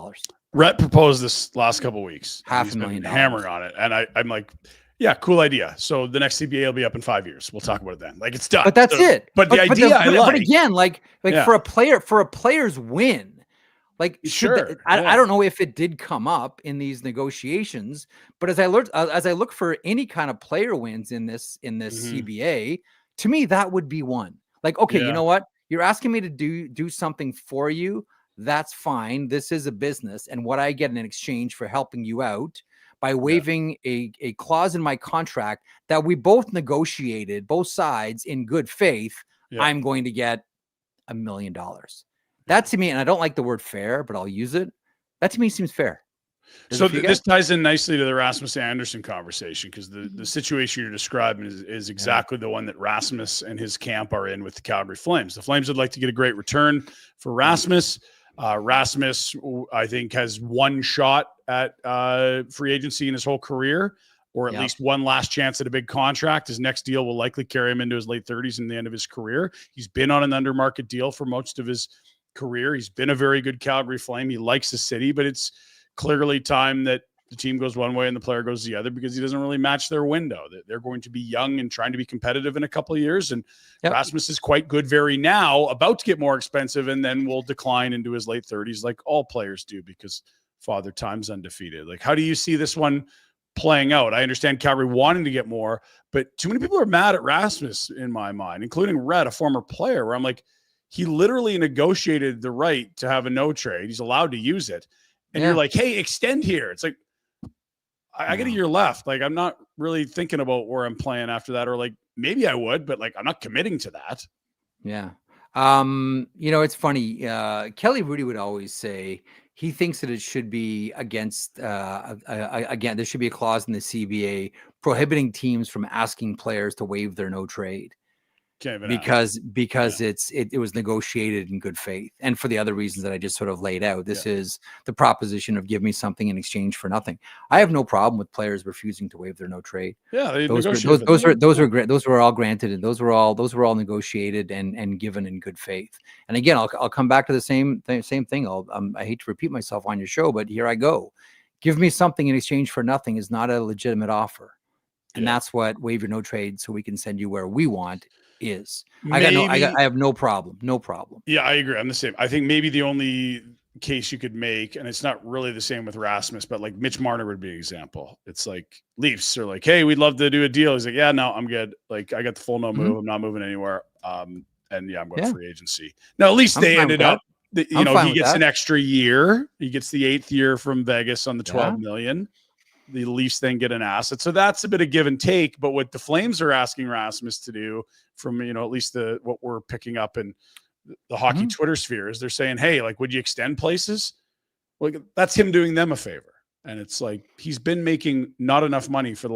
Rhett proposed this last couple of weeks. $500,000 hammering on it. And I'm like, yeah, cool idea. So the next CBA will be up in 5 years. We'll talk about it then. Like, it's done. But that's it. But the idea I like. But again, like for a player's win, like, sure, I don't know if it did come up in these negotiations, but as I look for any kind of player wins in this CBA, to me that would be one. Like, okay, you know what? You're asking me to do something for you. That's fine. This is a business, and what I get in exchange for helping you out by waiving a clause in my contract that we both negotiated, both sides in good faith, I'm going to get $1 million. That to me, and I don't like the word fair, but I'll use it. That to me seems fair. So this ties in nicely to the Rasmus Andersson conversation, because the situation you're describing is exactly the one that Rasmus and his camp are in with the Calgary Flames. The Flames would like to get a great return for Rasmus. Rasmus, I think, has one shot at free agency in his whole career, or at least one last chance at a big contract. His next deal will likely carry him into his late 30s and the end of his career. He's been on an undermarket deal for most of his career. He's been a very good Calgary Flame. He likes the city, but it's clearly time that the team goes one way and the player goes the other, because he doesn't really match their window. They're going to be young and trying to be competitive in a couple of years. And Rasmus is quite good very now, about to get more expensive, and then will decline into his late 30s like all players do, because Father Time's undefeated. Like, how do you see this one playing out? I understand Calgary wanting to get more, but too many people are mad at Rasmus in my mind, including Rhett, a former player, where I'm like, he literally negotiated the right to have a no trade. He's allowed to use it. And you're like, hey, extend here. It's like, I got a year left. Like, I'm not really thinking about where I'm playing after that, or like, maybe I would, but like, I'm not committing to that. Yeah. It's funny. Kelly Rudy would always say he thinks that it should be against, again, there should be a clause in the CBA prohibiting teams from asking players to waive their no trade. Because it was negotiated in good faith, and for the other reasons that I just sort of laid out. This is the proposition of give me something in exchange for nothing. I have no problem with players refusing to waive their no trade. Yeah, those are great. Those were all granted, and those were all negotiated and given in good faith. And again, I'll come back to the same thing. I hate to repeat myself on your show, but here I go. Give me something in exchange for nothing is not a legitimate offer, and that's what waive your no trade so we can send you where we want is. I have no problem. Yeah, I agree. I'm the same. I think maybe the only case you could make, and it's not really the same with Rasmus, but like Mitch Marner would be an example. It's like Leafs are like, hey, we'd love to do a deal. He's like, yeah, no, I'm good. Like, I got the full no move. I'm not moving anywhere. And I'm going free agency. Now, at least they ended up, he gets an extra year. He gets the 8th year from Vegas on the $12 million. The Leafs then get an asset. So that's a bit of give and take. But what the Flames are asking Rasmus to do, from, at least what we're picking up in the hockey Twitter sphere, is they're saying, hey, like, would you extend places? Like, that's him doing them a favor. And it's like, he's been making not enough money for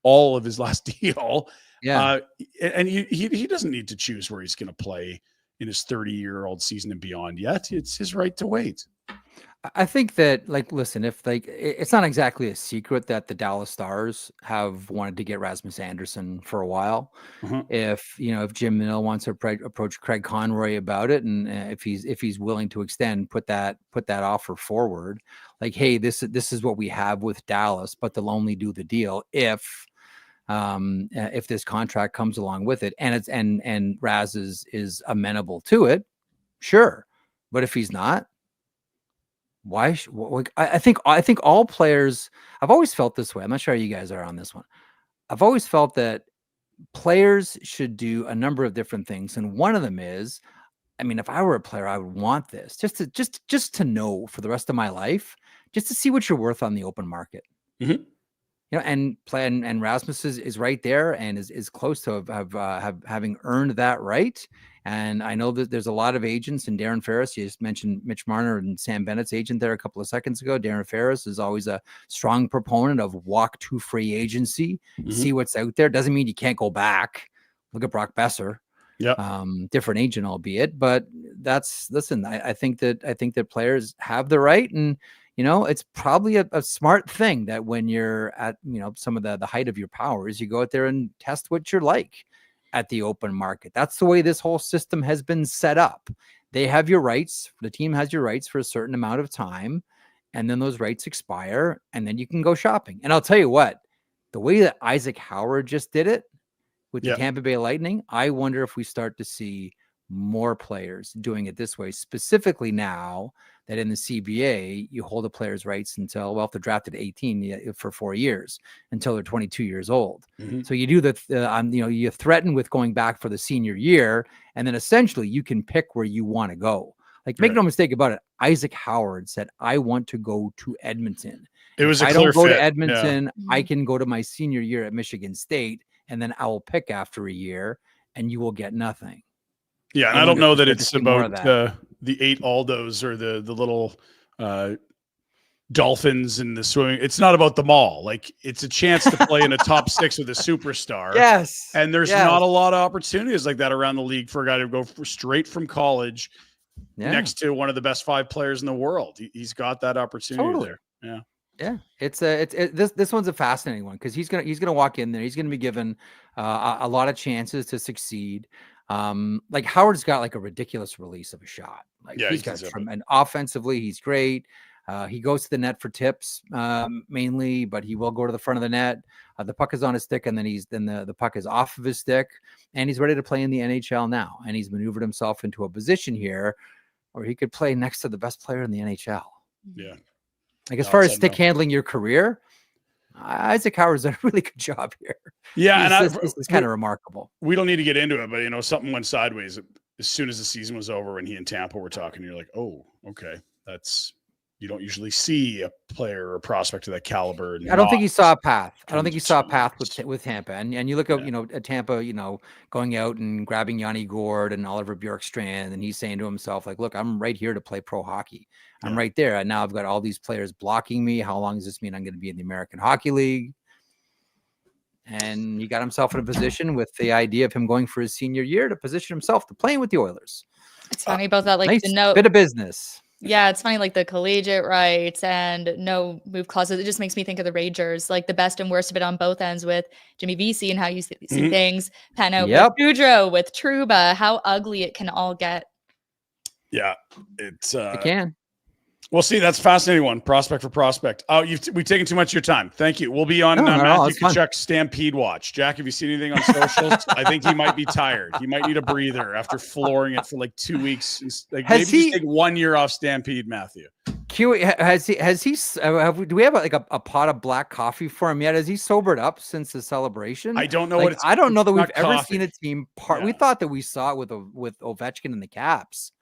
all of his last deal. Yeah. And he doesn't need to choose where he's going to play in his 30-year-old season and beyond yet. It's his right to wait. I think that, like, listen, if like it's not exactly a secret that the Dallas Stars have wanted to get Rasmus Andersson for a while. If if Jim Mill wants to approach Craig Conroy about it, and if he's willing to extend, put that offer forward, like, hey, this is what we have with Dallas, but they'll only do the deal if this contract comes along with it, and and Raz is amenable to it, sure. But if he's not, why? I think all players. I've always felt this way. I'm not sure how you guys are on this one. I've always felt that players should do a number of different things, and one of them is, I mean, if I were a player, I would want this just to know for the rest of my life, just to see what you're worth on the open market. And Rasmus is right there and is close to having earned that right. And I know that there's a lot of agents, and Darren Ferris, you just mentioned Mitch Marner and Sam Bennett's agent there a couple of seconds ago. Darren Ferris is always a strong proponent of walk to free agency, see what's out there. Doesn't mean you can't go back. Look at Brock Besser. Different agent, albeit, but I think that players have the right, and it's probably a smart thing that when you're at some of the height of your powers, you go out there and test what you're like at the open market. That's the way this whole system has been set up. They have your rights. The team has your rights for a certain amount of time, and then those rights expire, and then you can go shopping. And I'll tell you what, the way that Isaac Howard just did it with the Tampa Bay Lightning, I wonder if we start to see more players doing it this way, specifically now that in the CBA, you hold a player's rights until, well, if they're drafted at 18 for 4 years, until they're 22 years old. So you do you threaten with going back for the senior year, and then essentially you can pick where you want to go. Like, make no mistake about it. Isaac Howard said, I want to go to Edmonton. It was if a I clear don't go fit. to Edmonton, I can go to my senior year at Michigan State, and then I will pick after a year, and you will get nothing. Yeah, and I don't know that it's about the 8 Aldos or the little dolphins in the swimming. It's not about them all. Like, it's a chance to play in a top 6 with a superstar. Yes. And there's not a lot of opportunities like that around the league for a guy to go straight from college next to one of the best 5 players in the world. He's got that opportunity there. Yeah, this one's a fascinating one, because he's gonna walk in there. He's gonna be given a lot of chances to succeed. Like, Howard's got like a ridiculous release of a shot. Like, he's got and offensively, he's great. He goes to the net for tips mainly, but he will go to the front of the net. The puck is on his stick, and then the puck is off of his stick, and he's ready to play in the NHL now. And he's maneuvered himself into a position here where he could play next to the best player in the NHL. Yeah. Like, as far as stick handling your career, Isaac Howard's done a really good job here. Yeah, this is kind of remarkable. We don't need to get into it, but something went sideways as soon as the season was over, when he and Tampa were talking. You're like, oh, okay, you don't usually see a player or a prospect of that caliber. I don't think he saw a path. I don't think he saw a path with Tampa. And you look at at Tampa, going out and grabbing Yanni Gourde and Oliver Bjorkstrand, and he's saying to himself, like, look, I'm right here to play pro hockey. I'm right there. And now I've got all these players blocking me. How long does this mean I'm going to be in the American Hockey League? And he got himself in a position with the idea of him going for his senior year to position himself to playing with the Oilers. It's funny about that, like, nice the note. Bit of business. Yeah, it's funny, like the collegiate rights and no move clauses. It just makes me think of the Rangers, like the best and worst of it on both ends, with Jimmy Vesey and how you see things pan out with Boudreaux, with Trouba, how ugly it can all get. Yeah, it can. Well, see, that's a fascinating one, prospect for prospect. Oh, we've taken too much of your time. Thank you. We'll be on Matthew Tkachuk's Stampede Watch. Jack, have you seen anything on socials? I think he might be tired. He might need a breather after flooring it for like 2 weeks. Like, maybe just take 1 year off Stampede, Matthew. Do we have a pot of black coffee for him yet? Has he sobered up since the celebration? I don't know I don't know that we've ever seen a team We thought that we saw it with Ovechkin and the Caps.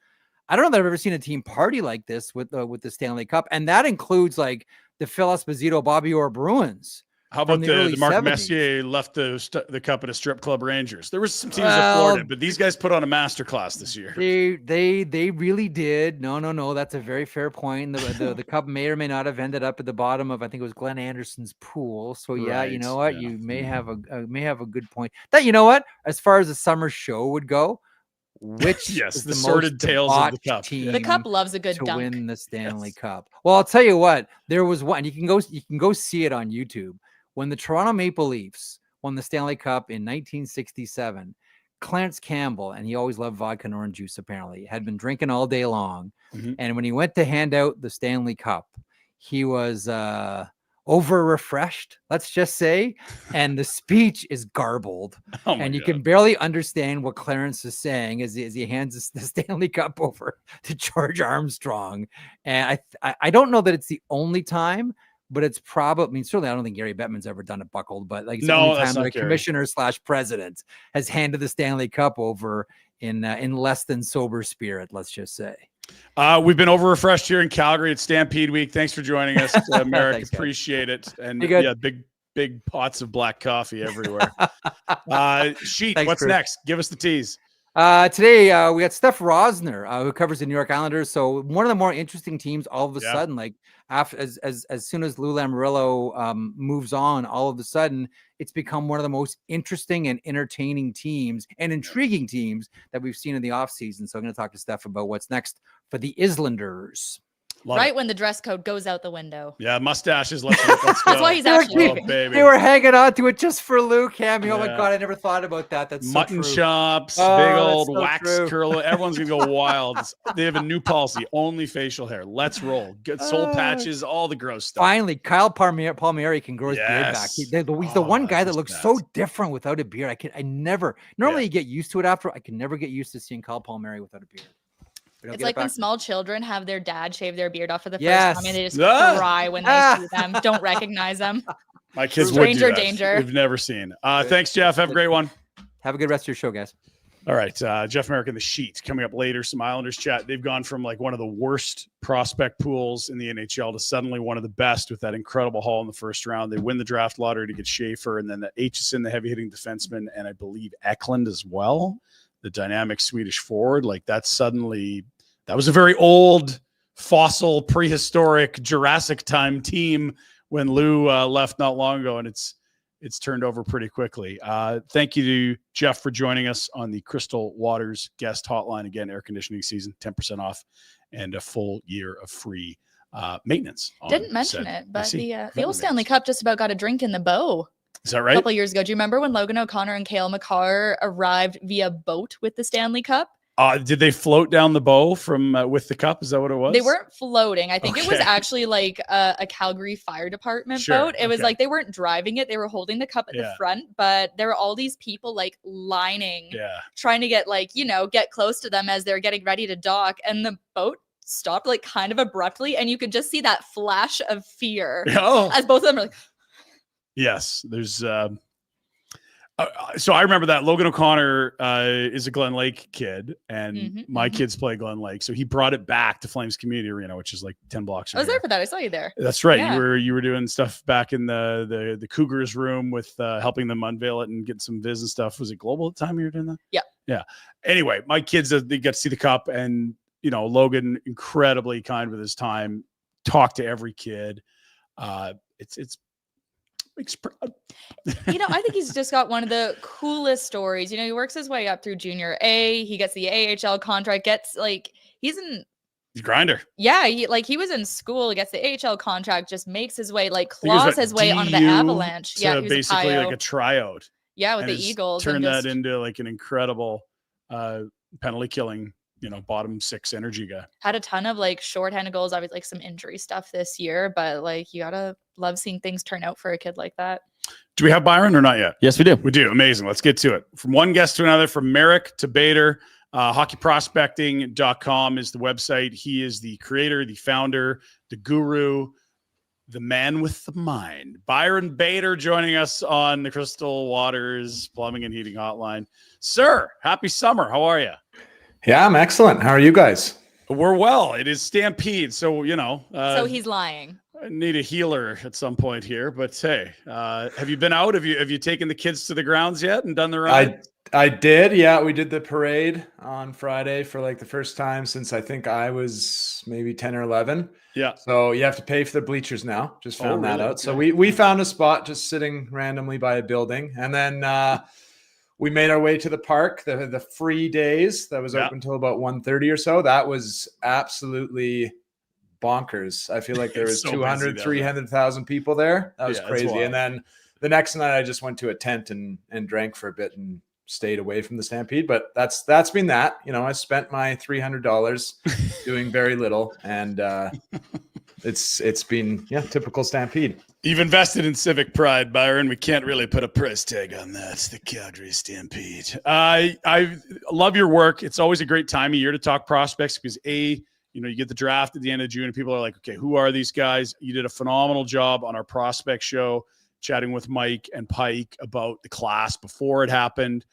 I don't know that I've ever seen a team party like this with the Stanley Cup, and that includes like the Phil Esposito, Bobby Orr Bruins. How about the Mark 70s. Messier left the cup at a strip club Rangers? There was some teams that floored it, but these guys put on a masterclass this year. They really did. No. That's a very fair point. The cup may or may not have ended up at the bottom of, I think it was Glenn Anderson's pool. So you know what, you may have a good point. That, you know what, as far as the summer show would go, which Yes, is the sordid most tales of the debauched cup. team The cup loves a good to dunk. win the Stanley Yes. Cup. Well, I'll tell you what, there was one. You can go see it on YouTube. When the Toronto Maple Leafs won the Stanley Cup in 1967, Clarence Campbell, and he always loved vodka and orange juice, apparently, had been drinking all day long. Mhm. And when he went to hand out the Stanley Cup, he was over refreshed, let's just say, and the speech is garbled, Oh my and you God. can barely understand what Clarence is saying as he hands the Stanley Cup over to George Armstrong. And I don't know that it's the only time, but it's probably, I mean, certainly I don't think Gary Bettman's ever done it buckled, but like it's the No, only that's time that not a Gary. commissioner/president has handed the Stanley Cup over in less than sober spirit, let's just say. We've been over refreshed here in Calgary. It's Stampede Week. Thanks for joining us, Marek. Thanks, guys. Appreciate it. And You good? yeah, big pots of black coffee everywhere. Sheet, Thanks, what's Chris. next? Give us the tease. Today we got Steph Rosner, who covers the New York Islanders. So one of the more interesting teams all of a Yeah. sudden, like after as soon as Lou Lamoriello moves on, all of a sudden it's become one of the most interesting and entertaining teams and intriguing teams that we've seen in the offseason. So I'm going to talk to Steph about what's next for the Islanders. Love Right it. when the dress code goes out the window. Yeah, mustaches. Let's go. That's why he's actually Oh, baby. They were hanging on to it just for Lou, Cami. Oh my Yeah. God, I never thought about that. That's Mutton so true. chops, Oh, big that's old so wax true. curl. Everyone's gonna go wild. They have a new policy: only facial hair. Let's roll. Get soul patches, all the gross stuff. Finally, Kyle Palmieri can grow his beard back. Yes. He's the Oh, one guy that just looks nuts. so different without a beard. I never normally you get used to it after. I can never get used to seeing Kyle Palmieri without a beard. We don't It's get it like when back. small children have their dad shave their beard off for the first Yes. time and they just Ah. cry when they see them, don't recognize them. My kids Stranger would do that. danger. We've never seen. Thanks, Jeff. Have a great one. Have a good rest of your show, guys. All right, Jeff Marek in the sheet coming up later. Some Islanders chat. They've gone from like one of the worst prospect pools in the NHL to suddenly one of the best with that incredible haul in the first round. They win the draft lottery to get Schaefer, and then the Aitchison, the heavy hitting defenseman, and I believe Eklund as well, the dynamic Swedish forward. Like that's suddenly. That was a very old, fossil, prehistoric, Jurassic time team when Lou left not long ago, and it's turned over pretty quickly. Thank you to Jeff for joining us on the Crystal Waters guest hotline. Again, air conditioning season, 10% off, and a full year of free maintenance. Didn't mention said it, but AC. the old Stanley Cup just about got a drink in the bow Is that a right? couple years ago. Do you remember when Logan O'Connor and Cale Makar arrived via boat with the Stanley Cup? Did they float down the bow from with the cup? Is that what it was? They weren't floating. I think it was Okay. actually like a Calgary Fire Department Sure, boat. It was okay. like they weren't driving it. They were holding the cup at the Yeah. front, but there were all these people like lining, Yeah. trying to get like, get close to them as they're getting ready to dock. And the boat stopped like kind of abruptly. And you could just see that flash of fear Oh, as both of them are like, yes. There's so I remember that Logan O'Connor is a Glen Lake kid, and Mhm, my mhm. kids play Glen Lake, so he brought it back to Flames Community Arena, which is like 10 blocks. I was from there here. for that. I saw you there. That's right. Yeah. You were doing stuff back in the Cougars room with helping them unveil it and getting some viz and stuff. Was it Global at the time you were doing that? Yeah. Yeah. Anyway, my kids they got to see the cup, and Logan incredibly kind with his time. Talked to every kid. It's proud. I think he's just got one of the coolest stories. He works his way up through junior A. He gets the AHL contract, he's in, He's a grinder. yeah, he was in school, gets the AHL contract, just makes his way, I think it was claws what, his way onto the DU Avalanche. to Yeah, he was basically a like a tryout. yeah, with and the has Eagles. Turned and that just, into like an incredible penalty killing, bottom six energy guy. had a ton of shorthanded goals, obviously like some injury stuff this year, but you gotta love seeing things turn out for a kid like that. Do we have Byron or not yet? Yes, we do. We do. Amazing. Let's get to it. From one guest to another, from Marek to Bader, hockeyprospecting.com is the website. He is the creator, the founder, the guru, the man with the mind. Byron Bader joining us on the Crystal Waters Plumbing and Heating Hotline. Sir, happy summer. How are you? Yeah, I'm excellent. How are you guys? We're well. It is Stampede, so So he's lying. I need a healer at some point here. But hey, have you been out? Have you taken the kids to the grounds yet and done the ride? I did. Yeah, we did the parade on Friday for like the first time since I think I was maybe 10 or 11. Yeah. So you have to pay for the bleachers now. Just found that really? out. So Okay. we found a spot just sitting randomly by a building, and then we made our way to the park, the free days that was open till about 1:30 or so. That was absolutely bonkers. I feel like there was So 200, 300,000 people there. That was crazy. And then the next night I just went to a tent and drank for a bit and stayed away from the Stampede. But that's been that. I spent my $300 doing very little, and it's been typical Stampede. You've invested in civic pride, Byron. We can't really put a price tag on that. It's the Calgary Stampede. I love your work. It's always a great time of year to talk prospects because you get the draft at the end of June and people are like, okay, who are these guys? You did a phenomenal job on our prospect show, chatting with Mike and Pike about the class before it happened.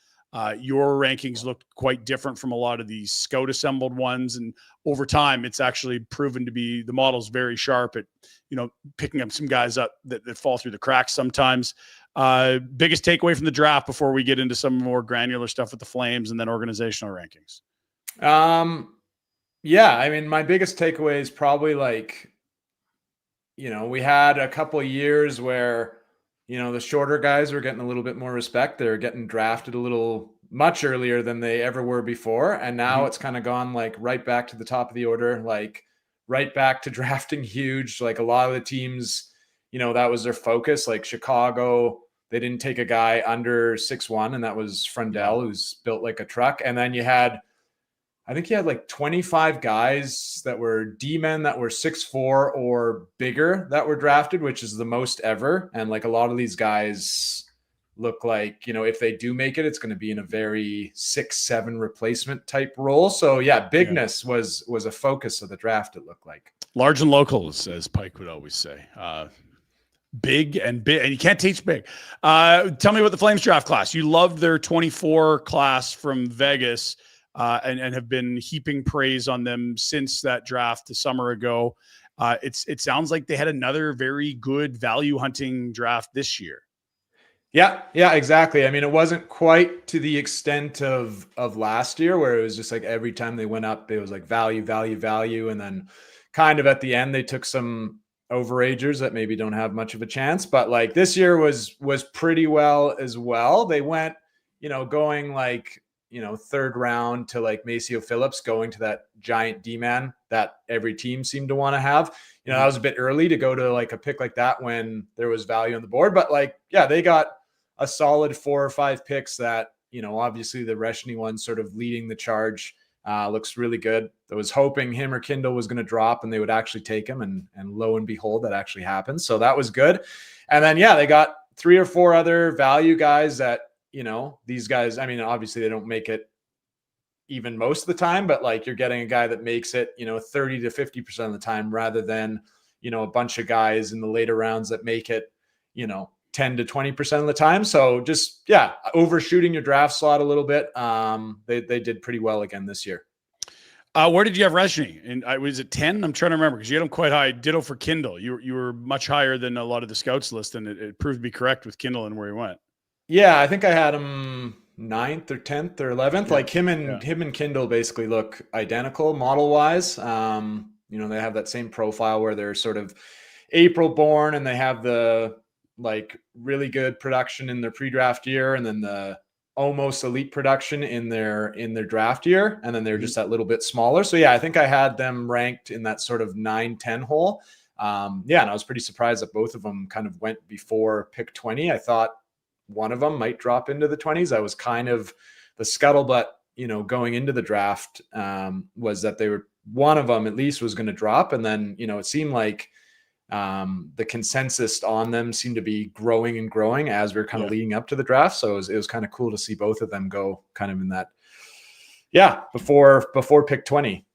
Your rankings looked quite different from a lot of these scout assembled ones. And over time, it's actually proven to be, the model's very sharp at, picking up some guys up that fall through the cracks sometimes. Biggest takeaway from the draft before we get into some more granular stuff with the Flames and then organizational rankings? Yeah, I mean, my biggest takeaway is probably we had a couple of years where, the shorter guys were getting a little bit more respect. They're getting drafted a little much earlier than they ever were before. And now it's kind of gone right back to the top of the order, right back to drafting huge. A lot of the teams, that was their focus. Like Chicago, they didn't take a guy under 6'1", and that was Frundell, who's built like a truck. And then I think you had 25 guys that were D-men that were 6'4" or bigger that were drafted, which is the most ever. And a lot of these guys look like, if they do make it, it's going to be in a very 6'7" replacement type role. So bigness was a focus of the draft, it looked like. Large and local, as Pike would always say. Big, and you can't teach big. Tell me about the Flames draft class. You loved their 24 class from Vegas. And have been heaping praise on them since that draft a summer ago. It sounds like they had another very good value hunting draft this year. Yeah, exactly. I mean, it wasn't quite to the extent of last year where it was just every time they went up, it was value, value, value. And then kind of at the end, they took some overagers that maybe don't have much of a chance. But this year was pretty well as well. They went, going third round to Maceo Phillips, going to that giant D-man that every team seemed to want to have. That was a bit early to go to a pick like that when there was value on the board. But they got a solid 4 or 5 picks that, obviously the Reshny one sort of leading the charge. Looks really good. I was hoping him or Kindle was going to drop and they would actually take him. And lo and behold, that actually happened. So that was good. And then, they got 3 or 4 other value guys that, these guys, I mean, obviously they don't make it even most of the time, but you're getting a guy that makes it, 30 to 50% of the time rather than, a bunch of guys in the later rounds that make it, 10 to 20% of the time. So just, overshooting your draft slot a little bit. They did pretty well again this year. Where did you have Reshny? And was it 10? I'm trying to remember because you had him quite high. Ditto for Kindle. You were much higher than a lot of the scouts list, and it proved to be correct with Kindle and where he went. Yeah, I think I had him 9th or 10th or 11th. Him and Kindle basically look identical model wise. They have that same profile where they're sort of April born and they have the really good production in their pre-draft year and then the almost elite production in their draft year. And then they're just that little bit smaller. So I think I had them ranked in that sort of 9-10 hole. And I was pretty surprised that both of them kind of went before pick 20. I thought one of them might drop into the 20s. I was kind of the scuttlebutt, going into the draft was that one of them at least was going to drop. And then, it seemed like the consensus on them seemed to be growing and growing as we we're kind of leading up to the draft. So it was kind of cool to see both of them go kind of in that, before pick 20.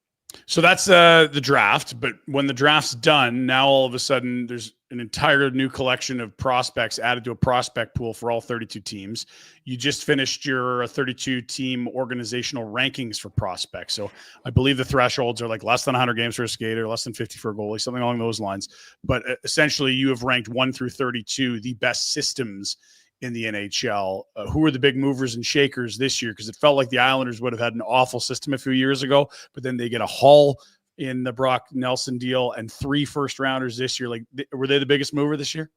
So that's the draft. But when the draft's done, now all of a sudden there's an entire new collection of prospects added to a prospect pool for all 32 teams. You just finished your 32 team organizational rankings for prospects. So I believe the thresholds are less than 100 games for a skater, less than 50 for a goalie, something along those lines. But essentially you have ranked 1 through 32, the best systems in the NHL. Who are the big movers and shakers this year? Because it felt like the Islanders would have had an awful system a few years ago, but then they get a haul in the Brock Nelson deal and 3 first-rounders this year. Were they the biggest mover this year?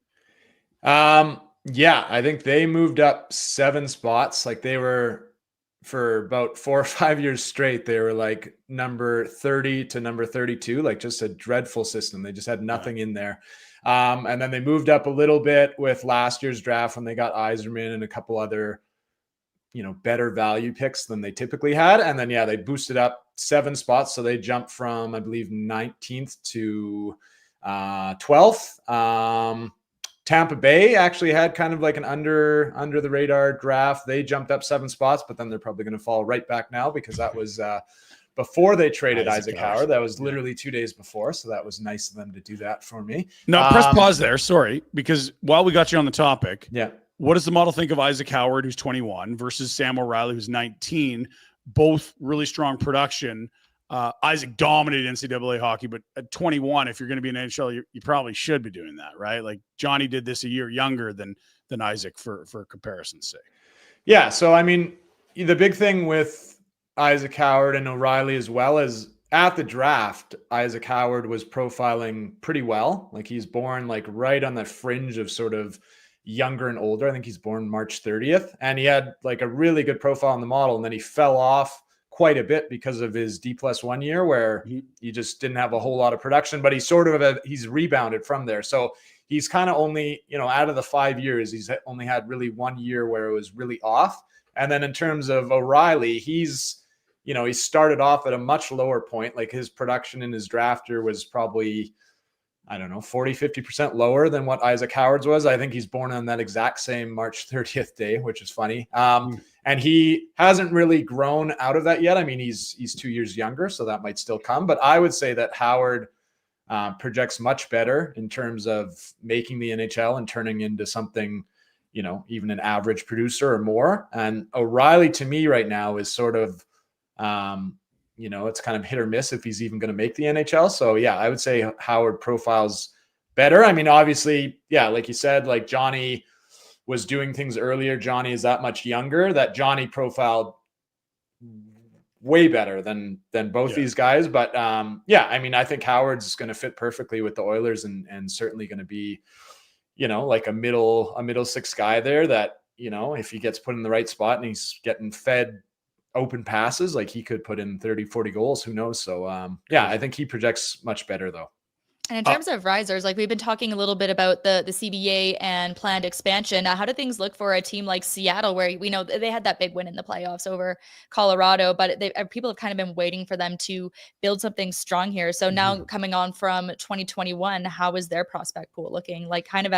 Yeah, I think they moved up 7 spots. Like they were for about 4 or 5 years straight. They were like number 30 to number 32, like just a dreadful system. They just had nothing in there. And then they moved up a little bit with last year's draft when they got Yzerman and a couple other, better value picks than they typically had. And then, they boosted up 7 spots. So they jumped from, I believe, 19th to 12th. Tampa Bay actually had kind of like an under the radar draft. They jumped up 7 spots, but then they're probably going to fall right back now because that was before they traded Isaac Howard. That was literally 2 days before. So that was nice of them to do that for me. No, press pause there. Sorry. Because while we got you on the topic, yeah. What does the model think of Isaac Howard, who's 21, versus Sam O'Reilly, who's 19? Both really strong production. Isaac dominated NCAA hockey, but at 21, if you're going to be an NHL, you probably should be doing that, right? Like Johnny did this a year younger than Isaac for comparison's sake. Yeah. So, I mean, the big thing with Isaac Howard and O'Reilly as well as at the draft, Isaac Howard was profiling pretty well. Like he's born like right on the fringe of sort of younger and older. I think he's born March 30th, and he had like a really good profile in the model, and then he fell off quite a bit because of his D+1 year where he just didn't have a whole lot of production, but he's rebounded from there. So he's kind of only, out of the 5 years, he's only had really 1 year where it was really off. And then in terms of O'Reilly, he started off at a much lower point. Like his production in his draft year was probably, 40-50% lower than what Isaac Howard's was. I think he's born on that exact same March 30th day, which is funny. And he hasn't really grown out of that yet. I mean, he's 2 years younger, so that might still come. But I would say that Howard projects much better in terms of making the NHL and turning into something, even an average producer or more. And O'Reilly to me right now is sort of, it's kind of hit or miss if he's even going to make the NHL. So yeah, I would say Howard profiles better. I mean, obviously, yeah, like you said, like Johnny was doing things earlier. Johnny is that much younger that Johnny profiled way better than both these guys. But I mean, I think Howard's going to fit perfectly with the Oilers and certainly going to be, like a middle six guy there that, if he gets put in the right spot and he's getting fed open passes, like he could put in 30-40 goals, who knows. So I think he projects much better though. And in terms of risers, like we've been talking a little bit about the CBA and planned expansion. How do things look for a team like Seattle, where we know they had that big win in the playoffs over Colorado, but people have kind of been waiting for them to build something strong here. So now coming on from 2021, how is their prospect pool looking? Like kind of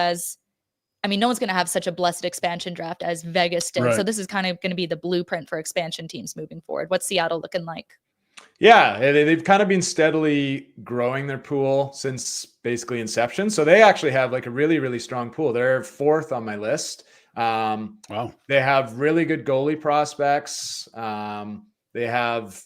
no one's going to have such a blessed expansion draft as Vegas did. Right. So this is kind of going to be the blueprint for expansion teams moving forward. What's Seattle looking like? Yeah, they've kind of been steadily growing their pool since basically inception. So they actually have like a really, really strong pool. They're 4th on my list. Wow. They have really good goalie prospects. They have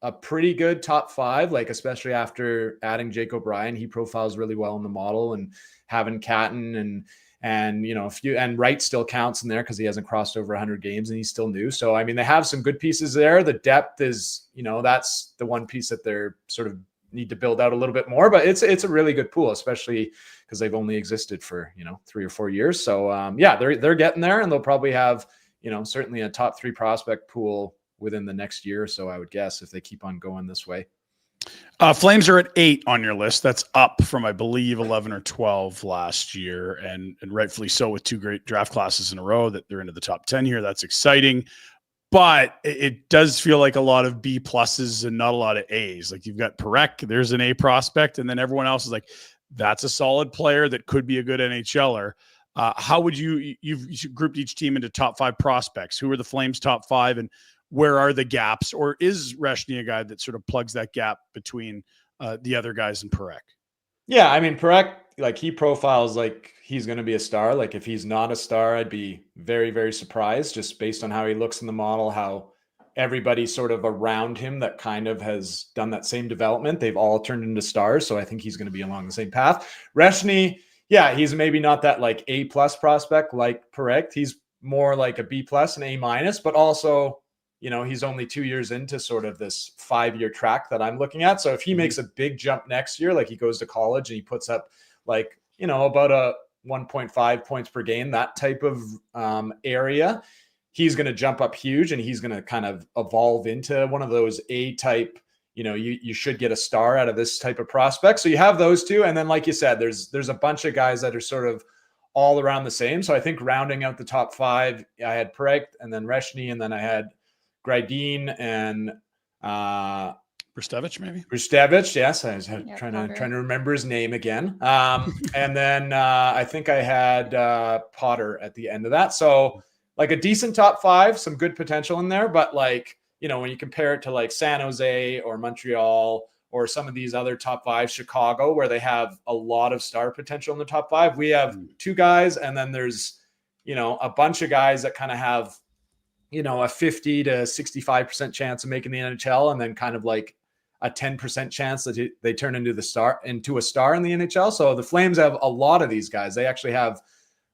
a pretty good top 5, like especially after adding Jake O'Brien. He profiles really well in the model, and having Catton and Wright still counts in there because he hasn't crossed over 100 games and he's still new. So, I mean, they have some good pieces there. The depth is, that's the one piece that they're sort of need to build out a little bit more, but it's a really good pool, especially because they've only existed for, 3 or 4 years. So, they're getting there, and they'll probably have, certainly a top 3 prospect pool within the next year or so, I would guess, if they keep on going this way. Flames are at 8 on your list. That's up from, I believe, 11 or 12 last year, and rightfully so, with 2 great draft classes in a row that they're into the top 10 here. That's exciting, but it does feel like a lot of B pluses and not a lot of A's. Like you've got Perek, there's an A prospect, and then everyone else is like, that's a solid player that could be a good NHLer. How would you've grouped each team into top 5 prospects? Who are the Flames' top 5, and where are the gaps, or is Reshny a guy that sort of plugs that gap between the other guys and Perek? Yeah, I mean, Perek, like he profiles like he's going to be a star. Like if he's not a star, I'd be very, very surprised just based on how he looks in the model, how everybody sort of around him that kind of has done that same development, they've all turned into stars. So I think he's going to be along the same path. Reshny, yeah, he's maybe not that like A+ prospect like Perek. He's more like a B+ and A-, but also, he's only 2 years into sort of this 5-year track that I'm looking at. So if he makes a big jump next year, like he goes to college and he puts up like, about 1.5 points per game, that type of area, he's going to jump up huge, and he's going to kind of evolve into one of those A-type, you should get a star out of this type of prospect. So you have those two. And then, like you said, there's a bunch of guys that are sort of all around the same. So I think rounding out the top 5, I had Perek and then Reshny, and then I had Grydin and Brustevich, maybe? Brustevich, yes. I was trying to remember his name again. And then I think I had Potter at the end of that. So like a decent top 5, some good potential in there. But like, when you compare it to like San Jose or Montreal or some of these other top 5, Chicago, where they have a lot of star potential in the top 5, we have 2 guys. And then there's, a bunch of guys that kind of have, a 50 to 65% chance of making the NHL, and then kind of like a 10% chance that they turn into a star in the NHL. So the Flames have a lot of these guys. They actually have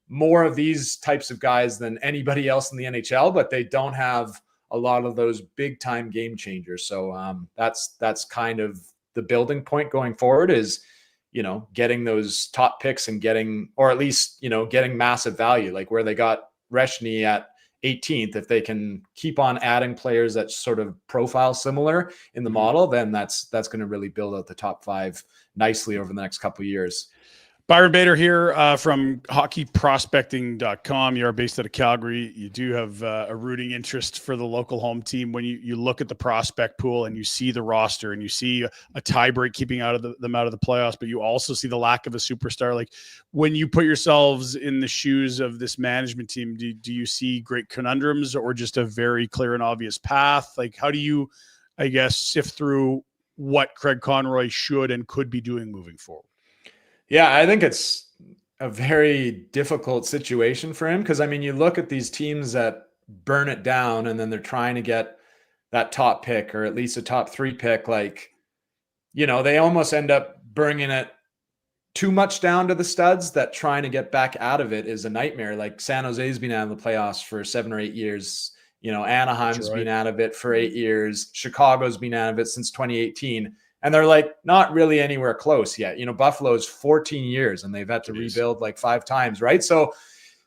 more of these types of guys than anybody else in the NHL, but they don't have a lot of those big time game changers. So that's kind of the building point going forward is, getting those top picks and getting massive value, like where they got Reshny at 18th. If they can keep on adding players that sort of profile similar in the model, then that's going to really build out the top 5 nicely over the next couple of years. Byron Bader here from hockeyprospecting.com. You are based out of Calgary. You do have a rooting interest for the local home team. When you look at the prospect pool and you see the roster and you see a tiebreak keeping them out of the playoffs, but you also see the lack of a superstar. Like when you put yourselves in the shoes of this management team, do you see great conundrums or just a very clear and obvious path? Like how do you, I guess, sift through what Craig Conroy should and could be doing moving forward? Yeah, I think it's a very difficult situation for him because, you look at these teams that burn it down and then they're trying to get that top pick or at least a top 3 pick. Like, they almost end up bringing it too much down to the studs that trying to get back out of it is a nightmare. Like San Jose's been out of the playoffs for 7 or 8 years. Anaheim's been out of it for 8 years. Chicago's been out of it since 2018. And they're like not really anywhere close yet. Buffalo's 14 years and they've had to rebuild like 5 times, right? So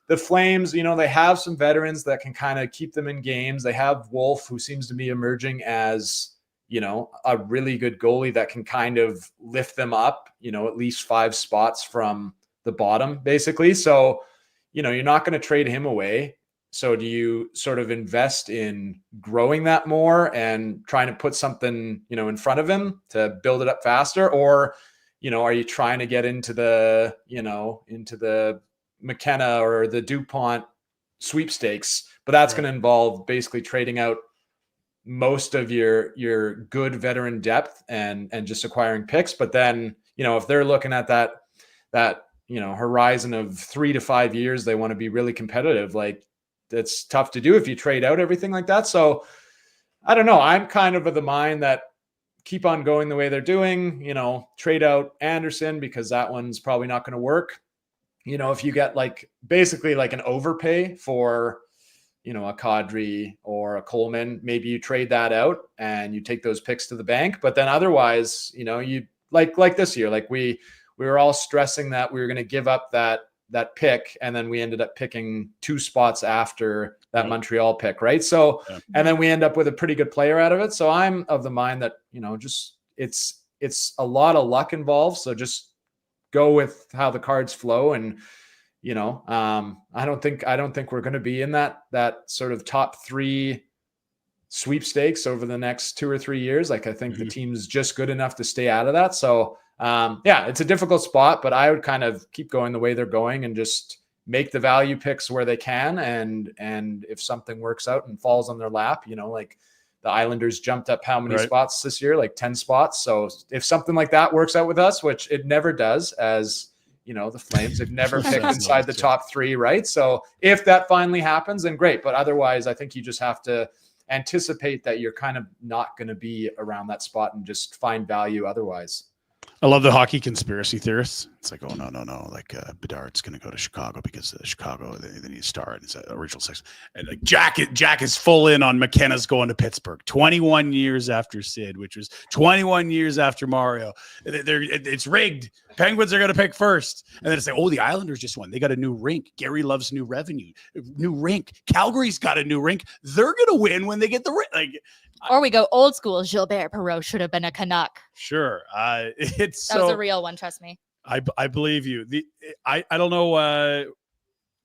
the Flames, they have some veterans that can kind of keep them in games. They have Wolf, who seems to be emerging as, a really good goalie that can kind of lift them up, at least 5 spots from the bottom, basically. So, you're not going to trade him away. So do you sort of invest in growing that more and trying to put something, in front of him to build it up faster? Or, are you trying to get into the McKenna or the DuPont sweepstakes? But that's going to involve basically trading out most of your good veteran depth and just acquiring picks. But then, if they're looking at that horizon of 3 to 5 years, they want to be really competitive. Like, it's tough to do if you trade out everything like that. So I don't know. I'm kind of the mind that keep on going the way they're doing, trade out Andersson because that one's probably not going to work. If you get basically an overpay for, a Kadri or a Coleman, maybe you trade that out and you take those picks to the bank. But then otherwise, you like this year, we were all stressing that we were going to give up that pick, and then we ended up picking 2 spots after that Montreal pick, right? So, and then we end up with a pretty good player out of it. So I'm of the mind that, just it's a lot of luck involved. So just go with how the cards flow. And, I don't think we're going to be in that sort of top 3 sweepstakes over the next 2 or 3 years. I think the team's just good enough to stay out of that. So, it's a difficult spot, but I would kind of keep going the way they're going and just make the value picks where they can. And if something works out and falls on their lap, the Islanders jumped up how many spots this year? 10 spots. So if something like that works out with us, which it never does, as the Flames have never picked inside the top 3, right? So if that finally happens, then great. But otherwise, I think you just have to anticipate that you're kind of not going to be around that spot and just find value otherwise. I love the hockey conspiracy theorists. It's like, oh, no. Bedard's going to go to Chicago because Chicago, they need a star. And it's a original 6. And Jack is full in on McKenna's going to Pittsburgh 21 years after Sid, which was 21 years after Mario. It's rigged. Penguins are going to pick first. And then it's like, oh, the Islanders just won. They got a new rink. Gary loves new revenue. New rink. Calgary's got a new rink. They're going to win when they get the rink. Like, or we go old school. Gilbert Perreault should have been a Canuck. Sure. That was a real one. Trust me. I believe you. I don't know.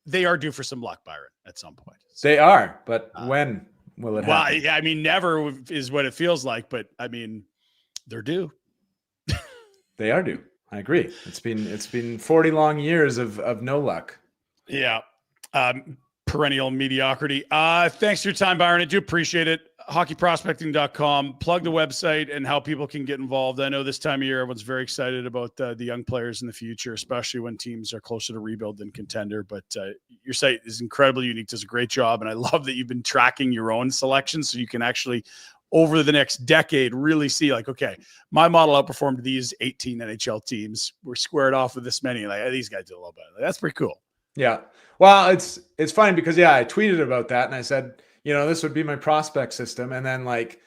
They are due for some luck, Byron, at some point. So, they are, but when will it happen? Well, yeah, I mean, never is what it feels like, but I mean, they're due. They are due. I agree. It's been 40 long years of no luck. Yeah. Perennial mediocrity. Thanks for your time, Byron. I do appreciate it. Hockeyprospecting.com. Plug the website and how people can get involved. I know this time of year, everyone's very excited about the young players in the future, especially when teams are closer to rebuild than contender. But your site is incredibly unique. Does a great job. And I love that you've been tracking your own selections so you can actually, over the next decade, really see like, okay, my model outperformed these 18 NHL teams. We're squared off with this many. Like, these guys did a little better. Like, that's pretty cool. Yeah. Well, it's funny because I tweeted about that and I said, this would be my prospect system. And then like,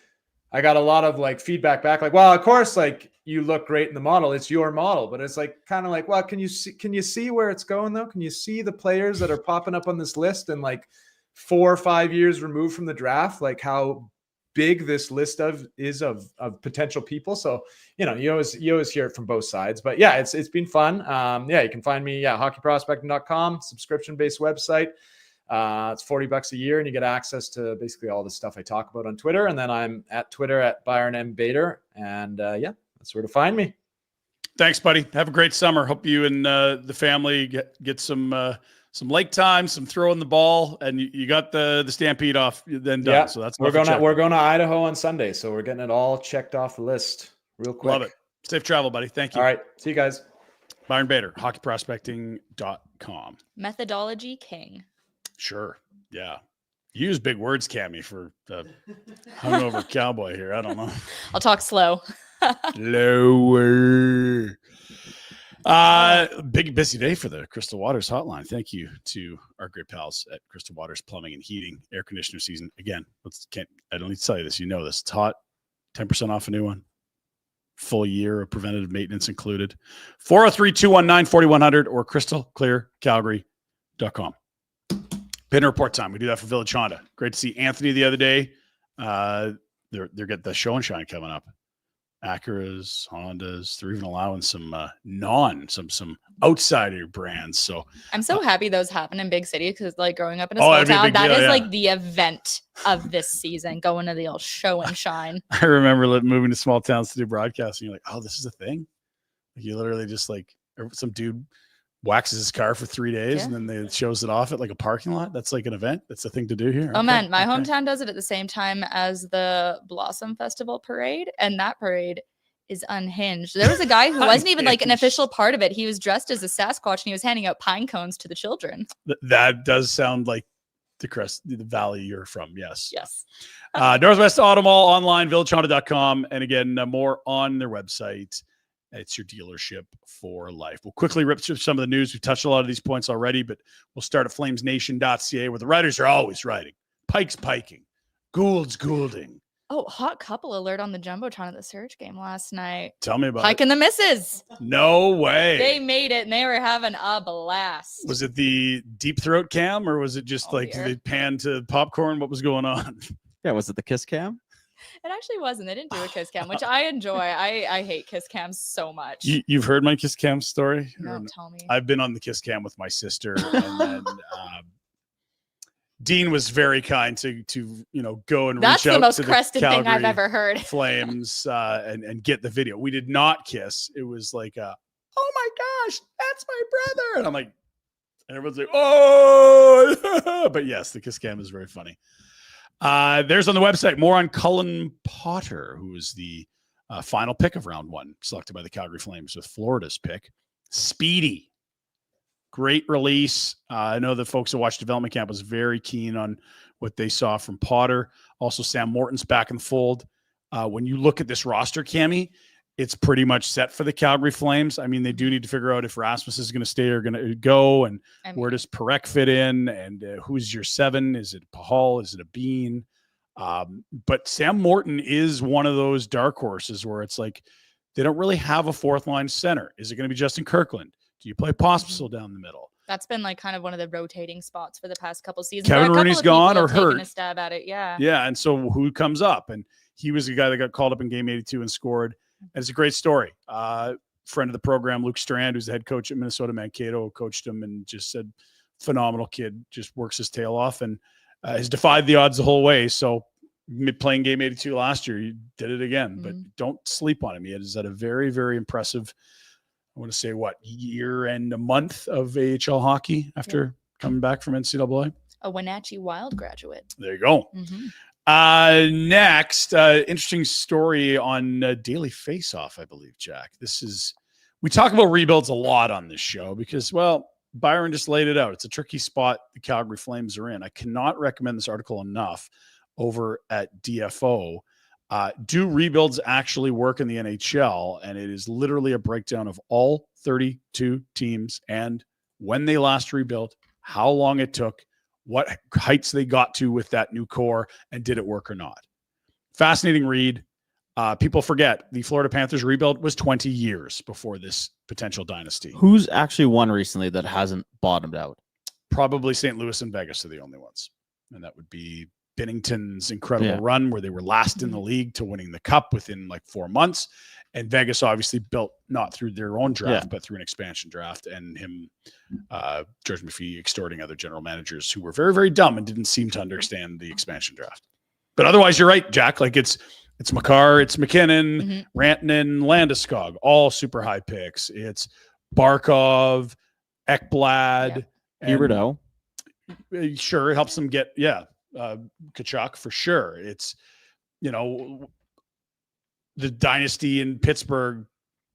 I got a lot of like feedback back, like, well, of course, like you look great in the model. It's your model, but it's like, kind of like, well, can you see where it's going though? Can you see the players that are popping up on this list and like 4 or 5 years removed from the draft, like how big this list is of potential people. So, you always hear it from both sides, but yeah, it's been fun. You can find me, hockeyprospecting.com, subscription-based website. It's $40 a year and you get access to basically all the stuff I talk about on Twitter. And then I'm at Twitter at Byron M. Bader. And that's where to find me. Thanks, buddy. Have a great summer. Hope you and the family get some lake time, some throwing the ball, and you got the Stampede off then done. Yeah, so that's we're going to Idaho on Sunday. So we're getting it all checked off the list real quick. Love it. Safe travel, buddy. Thank you. All right. See you guys. Byron Bader, hockeyprospecting.com. Methodology king. Sure. Yeah. You use big words, Cami, for the hungover cowboy here. I don't know. I'll talk slow. Lower. Big busy day for the Crystal Waters hotline. Thank you to our great pals at Crystal Waters Plumbing and Heating. Air conditioner season. Again, I don't need to tell you this. You know this. It's hot. 10% off a new one. Full year of preventative maintenance included. 403-219-4100 or crystalclearcalgary.com. Pinder Report time. We do that for Village Honda. Great to see Anthony the other day. They're getting the show and shine coming up. Acuras, Hondas. They're even allowing some some outsider brands. So I'm so happy those happen in big cities because like growing up in a small town, that is like the event of this season. Going to the old show and shine. I remember moving to small towns to do broadcasting. You're like, oh, this is a thing. Like, you literally just like some dude waxes his car for 3 days and then they shows it off at like a parking lot. That's like an event. That's a thing to do here. Oh man, my hometown does it at the same time as the Blossom Festival parade, and that parade is unhinged. There was a guy who wasn't even like an official part of it. He was dressed as a Sasquatch and he was handing out pine cones to the children. That does sound like the valley you're from. Yes. Northwest Auto Mall online, villagehonda.com. And again, more on their website. It's your dealership for life. We'll quickly rip through some of the news. We've touched a lot of these points already, but we'll start at flamesnation.ca where the writers are always writing. Pike's piking. Gould's goulding. Oh, hot couple alert on the Jumbotron at the Surge game last night. Tell me about Pike and the misses. No way. They made it and they were having a blast. Was it the deep throat cam or was it just did they pan to popcorn? What was going on? Yeah, was it the kiss cam? It actually wasn't. They didn't do a kiss cam, which I enjoy. I hate kiss cams so much. You've heard my kiss cam story? No, tell me. I've been on the kiss cam with my sister, and then Dean was very kind to go and That's reach out the most to the crested thing I've Calgary ever heard. Flames and get the video. We did not kiss. It was like, oh my gosh, that's my brother, and I'm like, and everyone's like, oh, but yes, the kiss cam is very funny. There's on the website more on Cullen Potter, who was the final pick of round one, selected by the Calgary Flames with Florida's pick. Speedy. Great release. I know the folks who watched development camp was very keen on what they saw from Potter. Also, Sam Morton's back in the fold. When you look at this roster, Cami, it's pretty much set for the Calgary Flames. I mean, they do need to figure out if Rasmus is going to stay or going to go, and where does Parekh fit in, and who's your 7? Is it Pahal? Is it a Bean? But Sam Morton is one of those dark horses where it's like They don't really have a fourth line center. Is it going to be Justin Kirkland? Do you play Pospisil down the middle? That's been like kind of one of the rotating spots for the past couple seasons. Kevin Rooney's gone or hurt. Taken a stab at it, yeah. Yeah, and so who comes up? And he was the guy that got called up in game 82 and scored. And it's a great story. Friend of the program, Luke Strand, who's the head coach at Minnesota Mankato, coached him and just said, phenomenal kid, just works his tail off and has defied the odds the whole way. So playing game 82 last year, he did it again, but don't sleep on him. He is at a very, very impressive, I want to say year and a month of AHL hockey after coming back from NCAA. A Wenatchee Wild graduate. There you go. Next, interesting story on Daily Face-Off, I believe, Jack. We talk about rebuilds a lot on this show because, well, Byron just laid it out. It's a tricky spot the Calgary Flames are in. I cannot recommend this article enough over at DFO. Do rebuilds actually work in the NHL? And it is literally a breakdown of all 32 teams and when they last rebuilt, how long it took, what heights they got to with that new core, and did it work or not. Fascinating read. People forget the Florida Panthers rebuild was 20 years before this potential dynasty. Who's actually won recently that hasn't bottomed out? Probably St. Louis and Vegas are the only ones. And that would be Binnington's incredible run where they were last in the league to winning the cup within like 4 months. And Vegas obviously built not through their own draft, but through an expansion draft, and him, George McPhee, extorting other general managers who were very, very dumb and didn't seem to understand the expansion draft. But otherwise, you're right, Jack. Like it's Makar, it's McKinnon, Rantanen, Landeskog, all super high picks. It's Barkov, Ekblad, Huberdeau. Sure, it helps them get Tkachuk for sure. It's the dynasty in Pittsburgh,